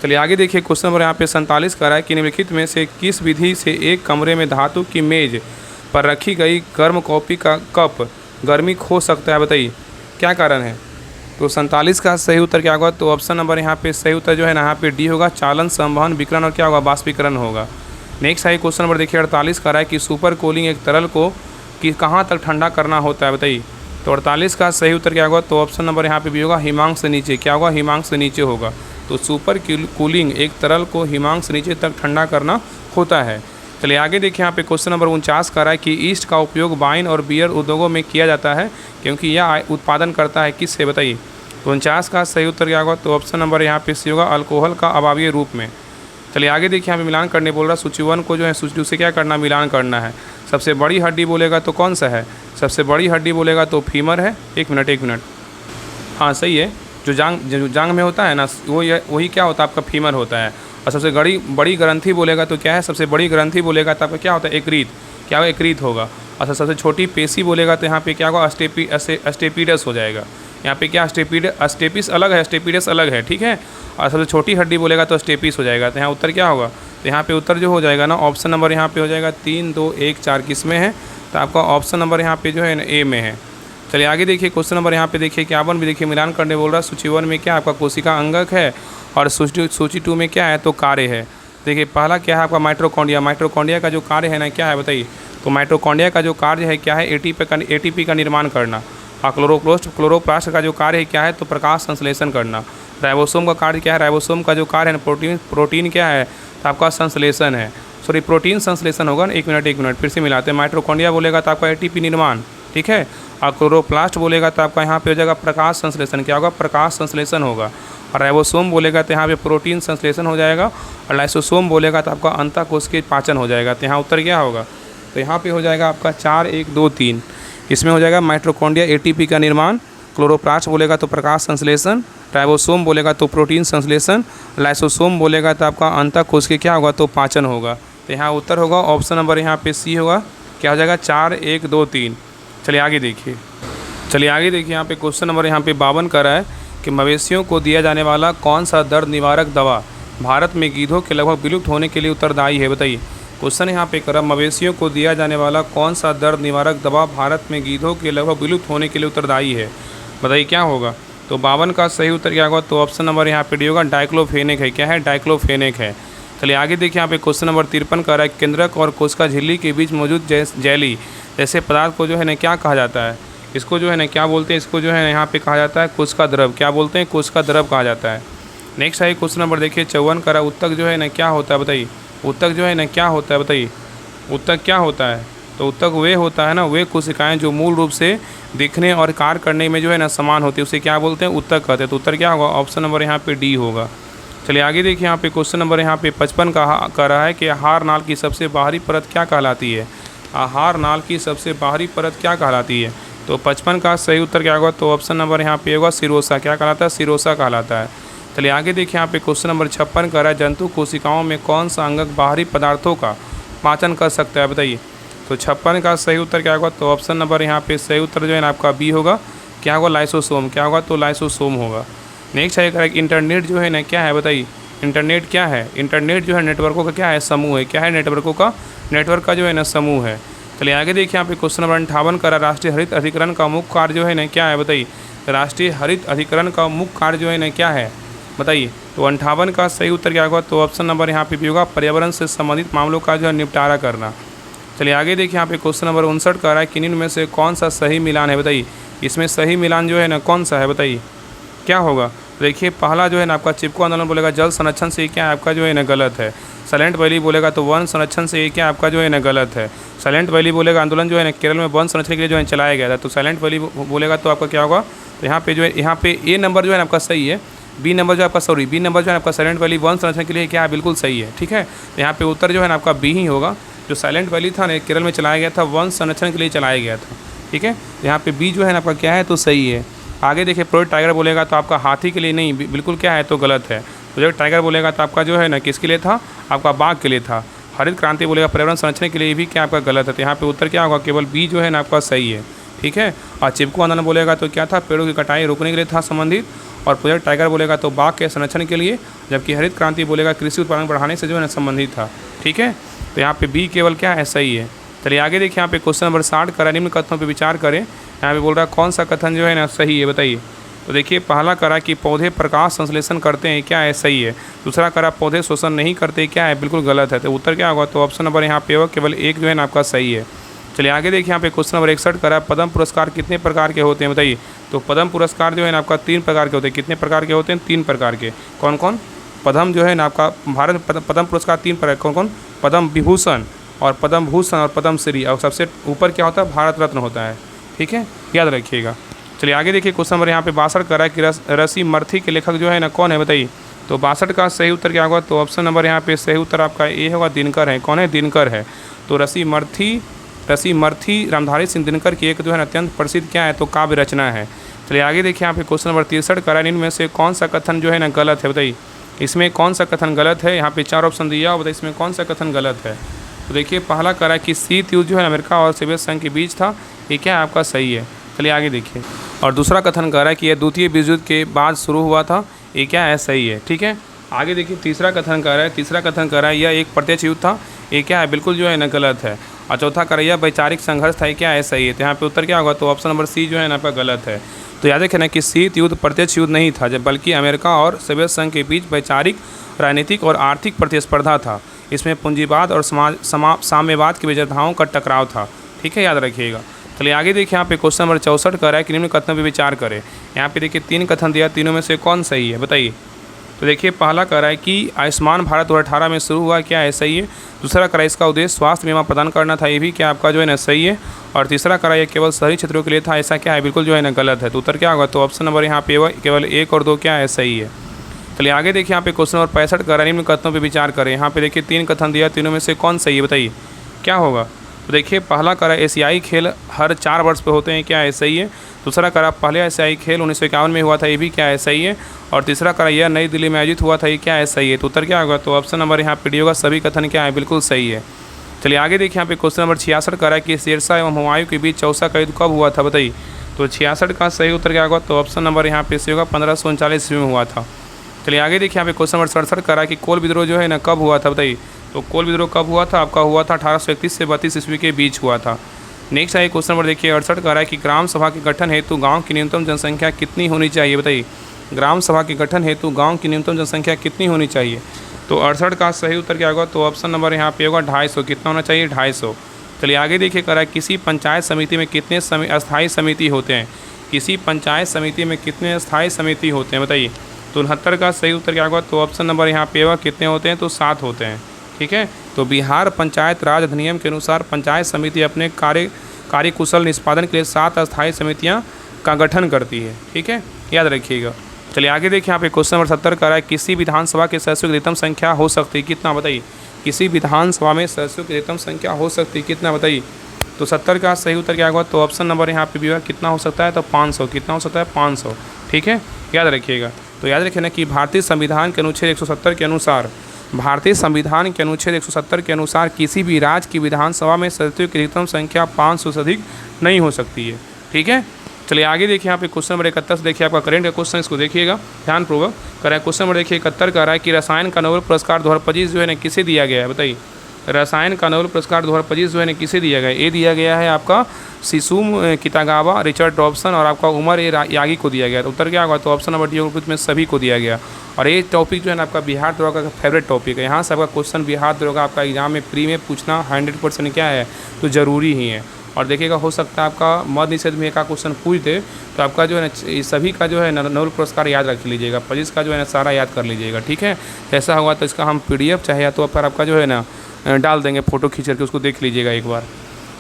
चलिए आगे देखिए क्वेश्चन नंबर यहाँ पे 47 का रहा है कि निम्नलिखित में से किस विधि से एक कमरे में धातु की मेज पर रखी गई गर्म कॉफ़ी का कप गर्मी खो सकता है बताइए क्या कारण है। तो 47 का सही उत्तर क्या होगा, तो ऑप्शन नंबर यहाँ पे सही उत्तर जो है ना यहाँ पे डी होगा। चालन, संवहन, विकिरण और क्या होगा बाष्पीकरण होगा। नेक्स्ट है क्वेश्चन नंबर देखिए 48 का रहा है कि सुपर कूलिंग एक तरल को कि कहाँ तक ठंडा करना होता है बताइए। तो 48 का सही उत्तर क्या होगा, तो ऑप्शन नंबर यहाँ पे भी होगा हिमांक से नीचे। क्या होगा, हिमांक से नीचे होगा। तो सुपर कूलिंग एक तरल को हिमांक से नीचे तक ठंडा करना होता है। चलिए आगे देखिए यहाँ पे क्वेश्चन नंबर 49 का रहा है कि ईस्ट का उपयोग वाइन और बियर उद्योगों में किया जाता है, क्योंकि यह उत्पादन करता है किससे बताइए। तो 49 का सही उत्तर क्या होगा, तो ऑप्शन नंबर यहाँ पे सी होगा अल्कोहल का अभावीय रूप में। चलिए आगे देखिए यहाँ पे मिलान करने बोल रहा है। सूची 1 को जो है सूची 2 से क्या करना मिलान करना है। सबसे बड़ी हड्डी बोलेगा तो कौन सा है, सबसे बड़ी हड्डी बोलेगा तो फीमर है। एक मिनट हाँ सही है, जो जांग में होता है ना वही क्या होता है आपका फीमर होता है। और सबसे बड़ी ग्रंथि बोलेगा तो क्या है, सबसे बड़ी ग्रंथि बोलेगा तो आपका क्या होता है यकृत। क्या होगा यकृत होगा। और सबसे छोटी पेशी बोलेगा तो यहाँ पे क्या होगा अस्टेपिडस हो जाएगा। यहाँ पे क्या अस्टेपिस अलग है, अस्टेपिडस अलग है। ठीक है, और सबसे छोटी हड्डी बोलेगा तो अस्टेपिस हो जाएगा। तो यहाँ उत्तर क्या होगा, तो यहाँ पे उत्तर जो हो जाएगा ना ऑप्शन नंबर यहाँ पे हो जाएगा 3, 2, 1, 4 किस में है, तो आपका ऑप्शन नंबर यहाँ पे जो है ना ए में है। चलिए आगे देखिए क्वेश्चन नंबर यहाँ पे देखिए 51 भी देखिए मिलान करने बोल रहा है। सूची 1 में क्या आपका कोशिका अंगक है और सूची 2 में क्या है तो कार्य है। देखिए पहला क्या है आपका माइटोकॉन्ड्रिया का जो कार्य है ना क्या है बताइए। तो माइटोकॉन्ड्रिया का जो कार्य है क्या है एटीपी का निर्माण करना। और क्लोरोप्लास्ट का जो कार्य है क्या है तो प्रकाश संश्लेषण करना। राइबोसोम का कार्य क्या है, राइबोसोम का जो कार्य है प्रोटीन क्या है तो आपका संश्लेषण है, सॉरी प्रोटीन संश्लेषण होगा। एक मिनट फिर से मिलाते हैं। माइटोकॉन्ड्रिया बोलेगा तो आपका एटीपी निर्माण, ठीक है। और क्लोरोप्लास्ट बोलेगा तो आपका यहाँ पे हो जाएगा प्रकाश संश्लेषण। क्या होगा, प्रकाश संश्लेषण होगा। और राइबोसोम बोलेगा तो यहाँ पे प्रोटीन संश्लेषण हो जाएगा। और लाइसोसोम बोलेगा तो आपका अंतःकोशिकीय पाचन हो जाएगा। तो यहाँ उत्तर क्या होगा, तो यहाँ पे हो जाएगा आपका 4, 1, 2, 3। इसमें हो जाएगा माइटोकॉन्ड्रिया एटीपी का निर्माण, क्लोरोप्लास्ट बोलेगा तो प्रकाश संश्लेषण, राइबोसोम बोलेगा तो प्रोटीन संश्लेषण, लाइसोसोम बोलेगा तो आपका अंतःकोशिकीय क्या होगा तो पाचन होगा। तो यहाँ उत्तर होगा ऑप्शन नंबर यहाँ पे सी होगा। क्या हो जाएगा 4, 1, 2, 3। चलिए आगे देखिए यहाँ पे क्वेश्चन नंबर यहाँ पे 52 का रहा है कि मवेशियों को दिया जाने वाला कौन सा दर्द निवारक दवा भारत में गीधों के लगभग विलुप्त होने के लिए उत्तरदायी है बताइए। क्वेश्चन यहाँ पे करा मवेशियों को दिया जाने वाला कौन सा दर्द निवारक दवा भारत में गीधों के लगभग विलुप्त होने के लिए उत्तरदायी है बताइए क्या होगा। तो 52 का सही उत्तर क्या होगा, तो ऑप्शन नंबर यहाँ पे डी होगा डाइक्लोफेनेक है। क्या है, डाइक्लोफेनेक है। चलिए आगे देखिए यहाँ पे क्वेश्चन नंबर 53 का रहा है केंद्रक और कोशिका झिल्ली के बीच मौजूद जेली जैसे पदार्थ को जो है ना क्या कहा जाता है। इसको जो है ना क्या बोलते हैं, इसको जो है ना यहाँ पे कहा जाता है कोशिका द्रव। क्या बोलते हैं, कोशिका द्रव कहा जाता है। नेक्स्ट है क्वेश्चन नंबर देखिए 54 का रहा है उत्तक जो है ना क्या होता है बताइए। उत्तक जो है ना क्या होता है बताइए। उत्तक क्या होता है, तो उत्तक वे होता है ना वे कोशिकाएं जो मूल रूप से दिखने और कार्य करने में जो है ना समान होती है, उसे क्या बोलते हैं, उत्तक कहते हैं। तो उत्तर क्या होगा, ऑप्शन नंबर यहाँ पे डी होगा। चलिए आगे देखिए यहाँ पे क्वेश्चन नंबर यहाँ पे 55 का रहा है कि आहार नाल की सबसे बाहरी परत क्या कहलाती है। आहार नाल की सबसे बाहरी परत क्या कहलाती है। तो 55 का सही उत्तर क्या होगा? तो ऑप्शन नंबर यहाँ पे होगा सिरोसा। क्या कहलाता है? सिरोसा कहलाता है। चलिए आगे देखिए यहाँ पे क्वेश्चन नंबर 56 कह रहा है जंतु कोशिकाओं में कौन सा अंगक बाहरी पदार्थों का पाचन कर सकता है? बताइए। तो 56 का सही उत्तर क्या होगा? तो ऑप्शन नंबर यहाँ पे सही उत्तर जो है ना आपका बी होगा। क्या होगा? लाइसोसोम। क्या होगा? तो लाइसोसोम होगा। नेक्स्ट है इंटरनेट जो है ना क्या है? बताइए। इंटरनेट क्या है? इंटरनेट जो है नेटवर्कों का क्या है? समूह है। क्या है? नेटवर्कों का, नेटवर्क का जो है ना समूह है। चलिए आगे देखिए यहाँ पे क्वेश्चन नंबर 58 करा राष्ट्रीय हरित अधिकरण का मुख्य कार्य जो है ना क्या है? बताइए। राष्ट्रीय हरित अधिकरण का मुख्य कार्य जो है ना क्या है? बताइए। तो 58 का सही उत्तर क्या होगा? तो ऑप्शन नंबर यहाँ पे भी होगा पर्यावरण से संबंधित मामलों का जो है निपटारा करना। चलिए आगे देखिए यहाँ पे क्वेश्चन नंबर 59 कह रहा है कि निम्न में से कौन सा सही मिलान है? बताइए। इसमें सही मिलान जो है ना कौन सा है? बताइए क्या होगा? देखिए पहला जो है ना आपका चिपको आंदोलन बोलेगा जल संरक्षण से क्या आपका जो है ना गलत है। साइलेंट वैली बोलेगा तो वन संरक्षण से क्या आपका जो है ना गलत है। साइलेंट वैली बोलेगा आंदोलन जो है ना केरल में वन संरक्षण के लिए जो है चलाया गया था। तो साइलेंट वैली बोलेगा तो आपका क्या होगा? तो यहाँ पे जो है यहाँ पे ए नंबर जो है आपका सही है। बी नंबर जो आपका बी नंबर जो है आपका साइलेंट वैली वन संरक्षण के लिए क्या है? बिल्कुल सही है। ठीक है। तो यहाँ पे उत्तर जो है ना आपका बी ही होगा। जो साइलेंट वैली था ना केरल में चलाया गया था, वन संरक्षण के लिए चलाया गया था। ठीक है। तो यहाँ पे बी जो है ना आपका क्या है? तो सही है। आगे देखिए प्रोजेक्ट टाइगर बोलेगा तो आपका हाथी के लिए नहीं, बिल्कुल क्या है? तो गलत है। प्रोजेक्ट टाइगर बोलेगा तो आपका जो है ना किसके लिए था? आपका बाघ के लिए था। हरित क्रांति बोलेगा पर्यावरण संरक्षण के लिए भी क्या आपका गलत है। तो यहाँ पे उत्तर क्या होगा? केवल बी जो है ना आपका सही है। ठीक है। और चिपको आंदोलन बोलेगा तो क्या था? पेड़ों की कटाई रोकने के लिए था संबंधित। और प्रोजेक्ट टाइगर बोलेगा तो बाघ के संरक्षण के लिए, जबकि हरित क्रांति बोलेगा कृषि उत्पादन बढ़ाने से जो है ना संबंधित था। ठीक है। तो यहाँ पे बी केवल क्या है? सही है। चलिए आगे देखिए यहाँ पे क्वेश्चन नंबर 60 करा निम्न कथनों पर विचार करें। यहाँ पे बोल रहा है कौन सा कथन जो है ना सही है? बताइए। तो देखिए पहला करा कि पौधे प्रकाश संश्लेषण करते हैं, क्या है? सही है। दूसरा करा पौधे शोषण नहीं करते, क्या है? बिल्कुल गलत है। तो उत्तर क्या होगा? तो ऑप्शन नंबर यहाँ पे होगा केवल एक जो है ना आपका सही है। चलिए आगे देखिए यहाँ पे क्वेश्चन नंबर 61 करा पद्म पुरस्कार कितने प्रकार के होते हैं? बताइए। तो पद्म पुरस्कार जो है ना आपका 3 प्रकार के होते हैं। कितने प्रकार के होते हैं? 3 प्रकार के। कौन कौन? पद्म जो है ना आपका भारत पद्म पुरस्कार 3 प्रकार। कौन कौन? पद्म विभूषण और पद्म भूषण और पद्म श्री, और सबसे ऊपर क्या होता है? भारत रत्न होता है। ठीक है, याद रखिएगा। चलिए आगे देखिए क्वेश्चन नंबर यहाँ पे 62 करा है कि रसी मर्थी के लेखक जो है ना कौन है? बताइए। तो 62 का सही उत्तर क्या होगा? तो ऑप्शन नंबर यहाँ पे सही उत्तर आपका ए होगा, दिनकर है। कौन है? दिनकर है। तो रसी मर्थी रामधारी सिंह दिनकर की एक जो है अत्यंत प्रसिद्ध क्या है? तो काव्य रचना है। चलिए आगे देखिए यहाँ पे क्वेश्चन नंबर 63 करा है इनमें से कौन सा कथन जो है ना गलत है? बताइए। इसमें कौन सा कथन गलत है? यहाँ पे 4 ऑप्शन दिया और बताइए इसमें कौन सा कथन गलत है। तो देखिए पहला करा है कि शीत युद्ध जो है अमेरिका और सोवियत संघ के बीच था, ये क्या है आपका? सही है। चलिए आगे देखिए। और दूसरा कथन कह रहा है कि यह द्वितीय विश्व युद्ध के बाद शुरू हुआ था, ये क्या है? सही है। ठीक है। आगे देखिए तीसरा कथन कह रहा है यह एक प्रत्यक्ष युद्ध था, ये क्या है? बिल्कुल जो है ना गलत है। और चौथा कह रहा है यह वैचारिक संघर्ष था, ये क्या है? सही है। तो यहाँ पे उत्तर क्या होगा? तो ऑप्शन नंबर सी जो है ना आपका गलत है। तो याद रखना कि शीत युद्ध प्रत्यक्ष युद्ध नहीं था, जब बल्कि अमेरिका और सोवियत संघ के बीच वैचारिक, राजनीतिक और आर्थिक प्रतिस्पर्धा था। इसमें पूंजीवाद और साम्यवाद की विचारधाराओं का टकराव था। ठीक है, याद रखिएगा। चलिए आगे देखिए यहाँ पे क्वेश्चन नंबर 64 कर रहा है कि निम्न कथनों पर विचार करें। यहाँ पे देखिए 3 कथन दिया, तीनों में से कौन सही है? बताइए। तो देखिए पहला कह रहा है कि आयुष्मान भारत 2018 में शुरू हुआ, क्या है? सही है। दूसरा कह रहा है इसका उद्देश्य स्वास्थ्य बीमा प्रदान करना था, ये भी क्या आपका जो है ना सही है। और तीसरा कह रहा है केवल शहरी क्षेत्रों के लिए था, ऐसा क्या है? बिल्कुल जो है ना गलत है। तो उत्तर क्या होगा? तो ऑप्शन नंबर यहाँ पे केवल 1 और 2 क्या है? सही है। चलिए आगे देखिए यहाँ पे क्वेश्चन नंबर 65 कर रहा है निम्न कथनों पर विचार करें। यहाँ पे देखिए 3 कथन दिया, तीनों में से कौन सही है? बताइए क्या होगा? तो देखिए पहला करा एशियाई खेल हर 4 वर्ष पे होते हैं, क्या है? सही है। दूसरा करा पहले एशियाई खेल 1951 में हुआ था, ये भी क्या है? सही है। और तीसरा करा यह नई दिल्ली में आयोजित हुआ था, ये क्या है? सही है। तो उत्तर क्या होगा? तो ऑप्शन नंबर यहाँ पे डी होगा, सभी कथन क्या है? बिल्कुल सही है। चलिए आगे देखिए यहाँ पे क्वेश्चन नंबर 66 करा है कि शेरशाह एवं हुमायूं के बीच चौसा का युद्ध कब हुआ था? बताइए। तो 66 का सही उत्तर क्या होगा? तो ऑप्शन नंबर यहाँ पे सही होगा, 1539 ईस्वी में हुआ था। चलिए आगे देखिए यहाँ पे क्वेश्चन नंबर 67 करा है कि कोल विद्रोह जो है ना कब हुआ था? बताइए। तो कोल विद्रोह कब हुआ था? आपका हुआ था 1831 से 32 ईस्वी के बीच हुआ था। नेक्स्ट है क्वेश्चन नंबर देखिए 68 कह रहा है कि ग्राम सभा के गठन हेतु गांव की न्यूनतम जनसंख्या कितनी होनी चाहिए? बताइए। ग्राम सभा के गठन हेतु गांव की न्यूनतम जनसंख्या कितनी होनी चाहिए? तो 68 का सही उत्तर क्या होगा? तो ऑप्शन नंबर यहाँ पे होगा 250। कितना होना चाहिए? 250। चलिए आगे देखिए कह रहा है किसी पंचायत समिति में कितने अस्थायी समिति होते हैं? किसी पंचायत समिति में कितने अस्थायी समिति होते हैं? बताइए। तो 69 का सही उत्तर क्या होगा? तो ऑप्शन नंबर यहाँ पे होगा कितने होते हैं? तो 7 होते हैं। ठीक है। तो बिहार पंचायत राज अधिनियम के अनुसार पंचायत समिति अपने कार्यकुशल निष्पादन के लिए 7 अस्थायी समितियां का गठन करती है। ठीक है, याद रखिएगा। चलिए आगे देखिए यहाँ पे क्वेश्चन नंबर 70 कर रहा है किसी विधानसभा के सदस्यों की अधिकतम संख्या हो सकती है कितना? बताइए। किसी विधानसभा में सदस्यों की अधिकतम संख्या हो सकती है कितना? बताइए। तो 70 का सही उत्तर क्या होगा, तो ऑप्शन नंबर यहाँ पे भी होगा कितना हो सकता है, तो 500। कितना हो सकता है, 500। ठीक है, याद रखिएगा। तो याद रखिए ना कि भारतीय संविधान के अनुच्छेद 170 के अनुसार, भारतीय संविधान के अनुच्छेद 170 के अनुसार किसी भी राज्य की विधानसभा में सदस्यों की अधिकतम संख्या 500 से अधिक नहीं हो सकती है। ठीक है, चलिए आगे देखिए यहाँ पे क्वेश्चन नंबर 71 देखिए आपका करेंट का क्वेश्चन, इसको देखिएगा ध्यानपूर्वक। करें क्वेश्चन नंबर देखिए 71 का रहा है कि रसायन का नोबेल पुरस्कार 2025 जो है ना किसे दिया गया है, बताइए। रसायन का नोबेल पुरस्कार 2025 जो है ना किसे दिया गया है, ये दिया गया है आपका शिसुम कितागावा, रिचर्ड रॉबसन और आपका उमर यागी को दिया गया। तो उत्तर क्या होगा, तो ऑप्शन नंबर डी में सभी को दिया गया। और ये टॉपिक जो है ना आपका बिहार दरोगा का फेवरेट टॉपिक है। यहाँ से आपका क्वेश्चन बिहार दरोगा आपका एग्जाम में प्री में पूछना 100% क्या है, तो ज़रूरी ही है। और देखिएगा हो सकता है आपका मद निषेध में एक क्वेश्चन पूछ दे, तो आपका जो है ना सभी का जो है ना नोबेल पुरस्कार याद रख लीजिएगा, 25 का जो है ना सारा याद कर लीजिएगा। ठीक है, ऐसा हुआ तो इसका हम PDF चाहे या तो पर आपका जो है ना डाल देंगे फ़ोटो खींच करके, उसको देख लीजिएगा एक बार।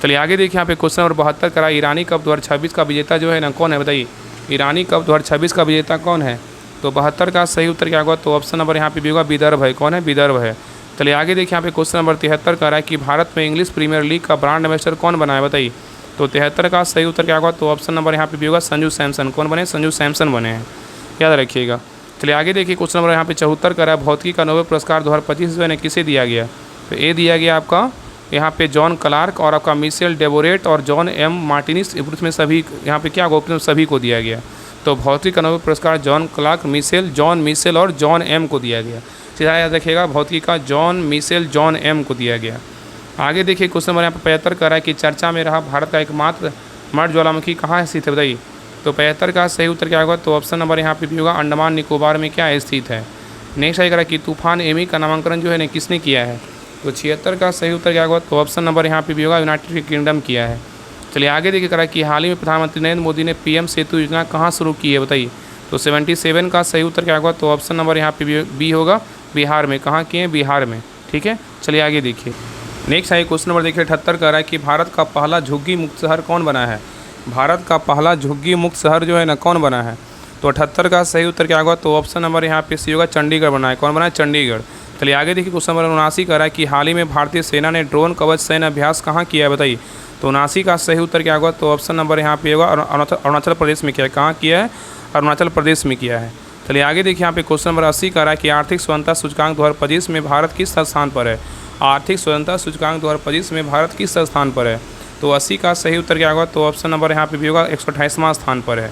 चलिए आगे देखिए यहाँ पे क्वेश्चन नंबर 72 करा, ईरानी कप 2026 का विजेता जो है ना कौन है, बताइए। ईरानी कप 2026 का विजेता कौन है, तो 72 का सही उत्तर क्या होगा, तो ऑप्शन नंबर यहाँ पे भी होगा विदर्भ है। कौन है, विदर्भ है। चलिए आगे देखिए यहाँ पे क्वेश्चन नंबर 73 का रहा है कि भारत में इंग्लिश प्रीमियर लीग का ब्रांड एम्बेसडर कौन बना है, बताइए। तो 73 का सही उत्तर क्या होगा, तो ऑप्शन नंबर यहाँ पे भी होगा संजू सैमसन। कौन बने, संजू सैमसन बने हैं, याद रखिएगा। चलिए आगे देखिए क्वेश्चन नंबर यहाँ पे 74 का रहा है, भौतिकी का नोबेल पुरस्कार 2025 जो है ना किसे दिया गया, तो ये दिया गया आपका यहाँ पे जॉन क्लार्क और आपका मिशेल डेबोरेट और जॉन M मार्टिनिस, में सभी यहाँ पे क्या होगा, सभी को दिया गया। तो भौतिकी का नोबेल पुरस्कार जॉन क्लार्क, जॉन मिशेल और जॉन M को दिया गया। सीधा याद रखिएगा, भौतिकी का जॉन मिशेल जॉन M को दिया गया। आगे देखिए क्वेश्चन नंबर यहाँ पे 75 का रहा है कि चर्चा में रहा भारत का एकमात्र मर्द ज्वालामुखी कहाँ स्थित है, बताइए। तो 75 का सही उत्तर क्या होगा, तो ऑप्शन नंबर यहाँ पे भी होगा अंडमान निकोबार में क्या स्थित है। नेक्स्ट आएगा कि तूफान एमी का नामांकन जो है ना किसने किया है, तो 76 का सही उत्तर क्या होगा, तो ऑप्शन नंबर यहाँ पे भी होगा यूनाइटेड किंगडम किया है। चलिए आगे देखिए करा कि हाल ही में प्रधानमंत्री नरेंद्र मोदी ने PM सेतु योजना कहाँ शुरू की है, बताइए। तो 77 का सही उत्तर क्या होगा, तो ऑप्शन नंबर यहाँ पे बी होगा बिहार में। कहाँ किए हैं, बिहार में। ठीक है, चलिए आगे देखिए नेक्स्ट है क्वेश्चन नंबर देखिए 78 का रहा है कि भारत का पहला झुग्गी मुक्त शहर कौन बना है। भारत का पहला झुग्गी मुक्त शहर जो है ना कौन बना है, तो 78 का सही उत्तर क्या होगा, तो ऑप्शन नंबर यहाँ पे सी होगा चंडीगढ़ बना है। कौन बना है, चंडीगढ़। चलिए आगे देखिए क्वेश्चन नंबर 79 का रहा है कि हाल ही में भारतीय सेना ने ड्रोन कवच सैन्य अभ्यास कहाँ किया है, बताइए। तो 79 का सही उत्तर क्या होगा, तो ऑप्शन नंबर यहाँ पे होगा अरुणाचल प्रदेश में किया है। कहाँ किया है, अरुणाचल प्रदेश में किया है। चलिए आगे देखिए यहाँ पे क्वेश्चन नंबर 80 का रहा है कि आर्थिक स्वतंत्रता सूचकांक 2025 में भारत किस स्थान पर है। आर्थिक स्वतंत्रता सूचकांक 2025 में भारत किस स्थान पर है, तो 80 का सही उत्तर क्या होगा, तो ऑप्शन नंबर यहाँ पे भी होगा 128वां स्थान पर है।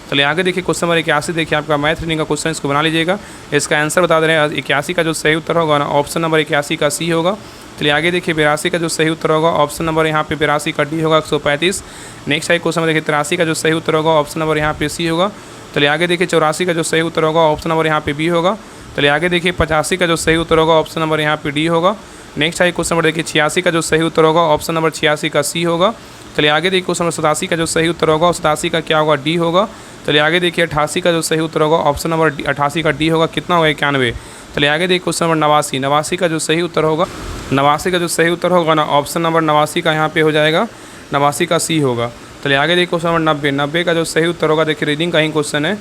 चलिए आगे देखिए क्वेश्चन नंबर 81 देखिए आपका मैथ रीडिंग का क्वेश्चन, इसको बना लीजिएगा। इसका आंसर बता दे रहे हैं, 81 का जो सही उत्तर होगा ना ऑप्शन नंबर 81 का सी होगा। चलिए आगे देखिए 82 का जो सही उत्तर होगा ऑप्शन नंबर यहाँ पे 82 का डी होगा 135। नेक्स्ट है क्वेश्चन नंबर देखिए 83 का जो सही उत्तर होगा ऑप्शन नंबर यहाँ पे सी होगा। चलिए आगे देखिए 84 का जो सही उत्तर होगा ऑप्शन नंबर यहाँ पे बी होगा। चलिए आगे देखिए 85 का जो सही उत्तर होगा ऑप्शन नंबर यहाँ पे डी होगा। नेक्स्ट है क्वेश्चन नंबर देखिए 86 का जो सही उत्तर होगा ऑप्शन नंबर 86 का सी होगा। चलिए आगे देखिए क्वेश्चन नंबर 87 का जो सही उत्तर होगा 87 का क्या होगा, डी होगा। चलिए आगे देखिए 88 का जो सही उत्तर होगा ऑप्शन नंबर 88 का डी होगा। कितना होगा, 91। चलिए आगे देखिए क्वेश्चन नंबर 89, 89 का जो सही उत्तर होगा 89 का जो सही उत्तर होगा ना ऑप्शन नंबर 89 का यहाँ पे हो जाएगा 89 का सी होगा। चलिए आगे देखिए क्वेश्चन नंबर 90, 90 का जो सही उत्तर होगा, देखिए रीडिंग का ही क्वेश्चन है,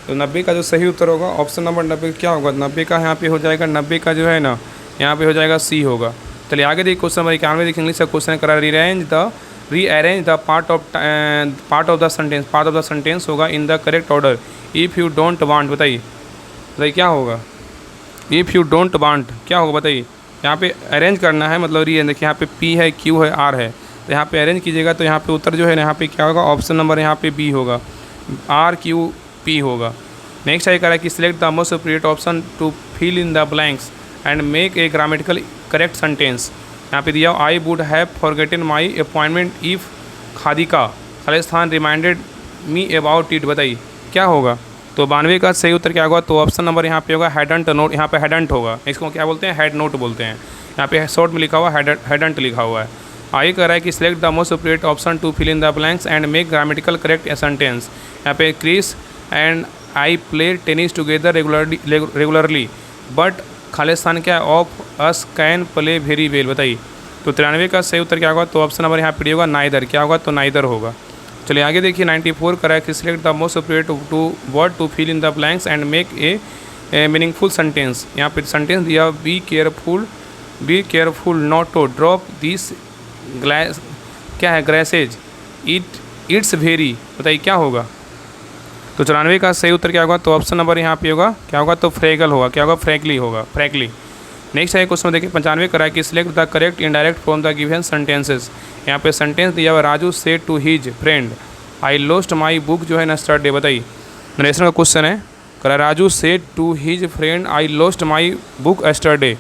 तो 90 का जो सही उत्तर होगा ऑप्शन नंबर 90 क्या होगा, 90 का यहाँ पे हो जाएगा 90 का जो है ना यहाँ पे हो जाएगा सी होगा। चलिए आगे देखिए क्वेश्चन नंबर 91 देखिए इंग्लिश का क्वेश्चन करा rearrange the part of the sentence होगा in the correct order if you don't want. बताइए क्या होगा, इफ़ यू डोंट वांट क्या होगा, बताइए। यहाँ पे अरेंज करना है, मतलब री देखिए यहाँ पे पी है, क्यू है, आर है, तो यहाँ पे अरेंज कीजिएगा तो यहाँ पे उत्तर जो है ना यहाँ पे क्या होगा, ऑप्शन नंबर यहाँ पे बी होगा, आर क्यू पी होगा। नेक्स्ट है करा कि select the most appropriate option to fill in the blanks and make a grammatical correct sentence. यहाँ पे दिया I would have forgotten my appointment if खादिका खालिस्तान रिमाइंडेड मी अबाउट इट। बताइए क्या होगा, तो 92 का सही उत्तर क्या होगा, तो ऑप्शन नंबर यहाँ पे होगा हैडंट नोट। यहाँ पे हैडंट होगा, इसको क्या बोलते हैं, हेड नोट बोलते हैं। यहाँ पे शॉर्ट में लिखा हुआ हैडंट लिखा हुआ है। आगे कह रहा है कि select the most appropriate option to fill in the blanks and make grammatical correct sentence. यहाँ पे Chris and I play tennis together regularly but खालिस्तान क्या of us can play very well. बताइए तो 93 का सही उत्तर क्या होगा, तो ऑप्शन नंबर यहाँ पे होगा नाइदर। क्या होगा, तो नाइदर होगा। चलिए आगे देखिए 94 का है कि select the most appropriate to word to fill in the blanks and make a meaningful sentence. यहाँ पे सेंटेंस दिया be careful not to drop this glass. क्या है, ग्रेसेज, इट्स वेरी, बताइए क्या होगा। तो 94 का सही उत्तर क्या होगा, तो ऑप्शन नंबर यहाँ पे होगा, क्या होगा, तो फ्रेगल होगा, क्या होगा, फ्रैंकली होगा, फ्रैंकली। नेक्स्ट है क्वेश्चन देखिए 95 करा कि select the correct indirect from the given sentences. यहाँ पे सेंटेंस दिया हुआ, Raju said to his friend I lost my book जो है ना स्टरडे, बताइए नरेशन का क्वेश्चन है, करा Raju said to his friend I lost my book yesterday.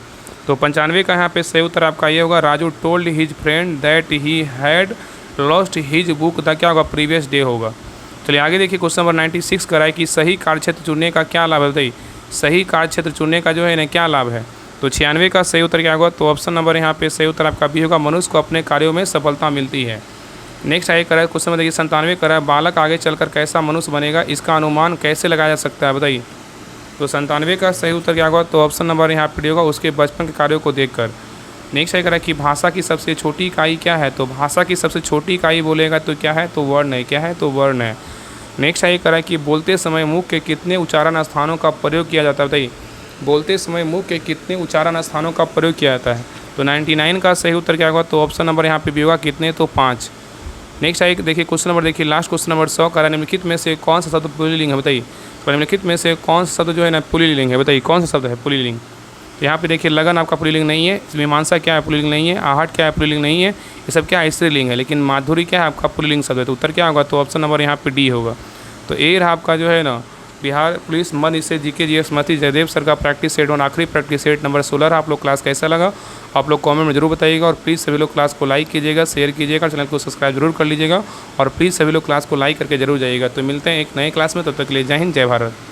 तो 95 का यहाँ पे सही उत्तर आपका ये होगा, Raju told his friend that he had lost his book the क्या होगा, प्रीवियस डे होगा। चलिए आगे देखिए क्वेश्चन नंबर 96 करा है कि सही कार्यक्षेत्र चुनने का क्या लाभ है, बताइए सही कार्यक्षेत्र चुनने का जो है ना क्या लाभ है। तो 96 का सही उत्तर क्या होगा, तो ऑप्शन नंबर यहाँ पे सही उत्तर आपका बी होगा, मनुष्य को अपने कार्यों में सफलता मिलती है। नेक्स्ट आगे करा है क्वेश्चन नंबर देखिए 97 करा है, बालक आगे चलकर कैसा मनुष्य बनेगा, इसका अनुमान कैसे लगाया जा सकता है, बताइए। तो 97 का सही उत्तर क्या होगा, तो ऑप्शन नंबर यहाँ पे होगा, उसके बचपन के कार्यों को देखकर। नेक्स्ट आगे करा कि भाषा की सबसे छोटी इकाई क्या है, तो भाषा की सबसे छोटी इकाई बोलेगा तो क्या है, तो वर्ण है, क्या है, तो वर्ण है। नेक्स्ट आगे करा कि बोलते समय मुख के कितने उच्चारण स्थानों का प्रयोग किया जाता है, बताइए बोलते समय मुख के कितने उच्चारण स्थानों का प्रयोग किया जाता है। तो 99 का सही उत्तर क्या होगा, तो ऑप्शन नंबर यहाँ पे भी होगा, कितने, तो 5। नेक्स्ट आगे देखिए क्वेश्चन नंबर देखिए लास्ट क्वेश्चन नंबर 100 करा निम्नलिखित में से कौन सा शब्द पुल्लिंग है, बताइए। तो निम्नलिखित में से कौन सा शब्द जो है ना पुल्लिंग है, बताइए कौन सा शब्द है पुल्लिंग। तो यहाँ पे देखिए लगन आपका पुल्लिंग नहीं है, मीमांसा क्या है पुल्लिंग नहीं है, आहट क्या है पुल्लिंग नहीं है, ये सब क्या है स्त्रीलिंग है, लेकिन माधुरी क्या है आपका पुल्लिंग शब्द है। तो उत्तर क्या होगा, तो ऑप्शन नंबर यहाँ पे डी होगा। तो ए रहा आपका जो है ना बिहार पुलिस मध्य निषेध जीके जीएस मथी जयदेव सर का प्रैक्टिस सेट और आखिरी प्रैक्टिस सेट नंबर 16। आप लोग क्लास कैसा लगा आप लोग कमेंट में जरूर बताइएगा, और प्लीज़ सभी लोग क्लास को लाइक कीजिएगा, शेयर कीजिएगा, चैनल को सब्सक्राइब जरूर कर लीजिएगा, और प्लीज़ सभी लोग क्लास को लाइक करके जरूर जाइएगा। तो मिलते हैं एक नए क्लास में, तब तक के लिए जय हिंद, जय भारत।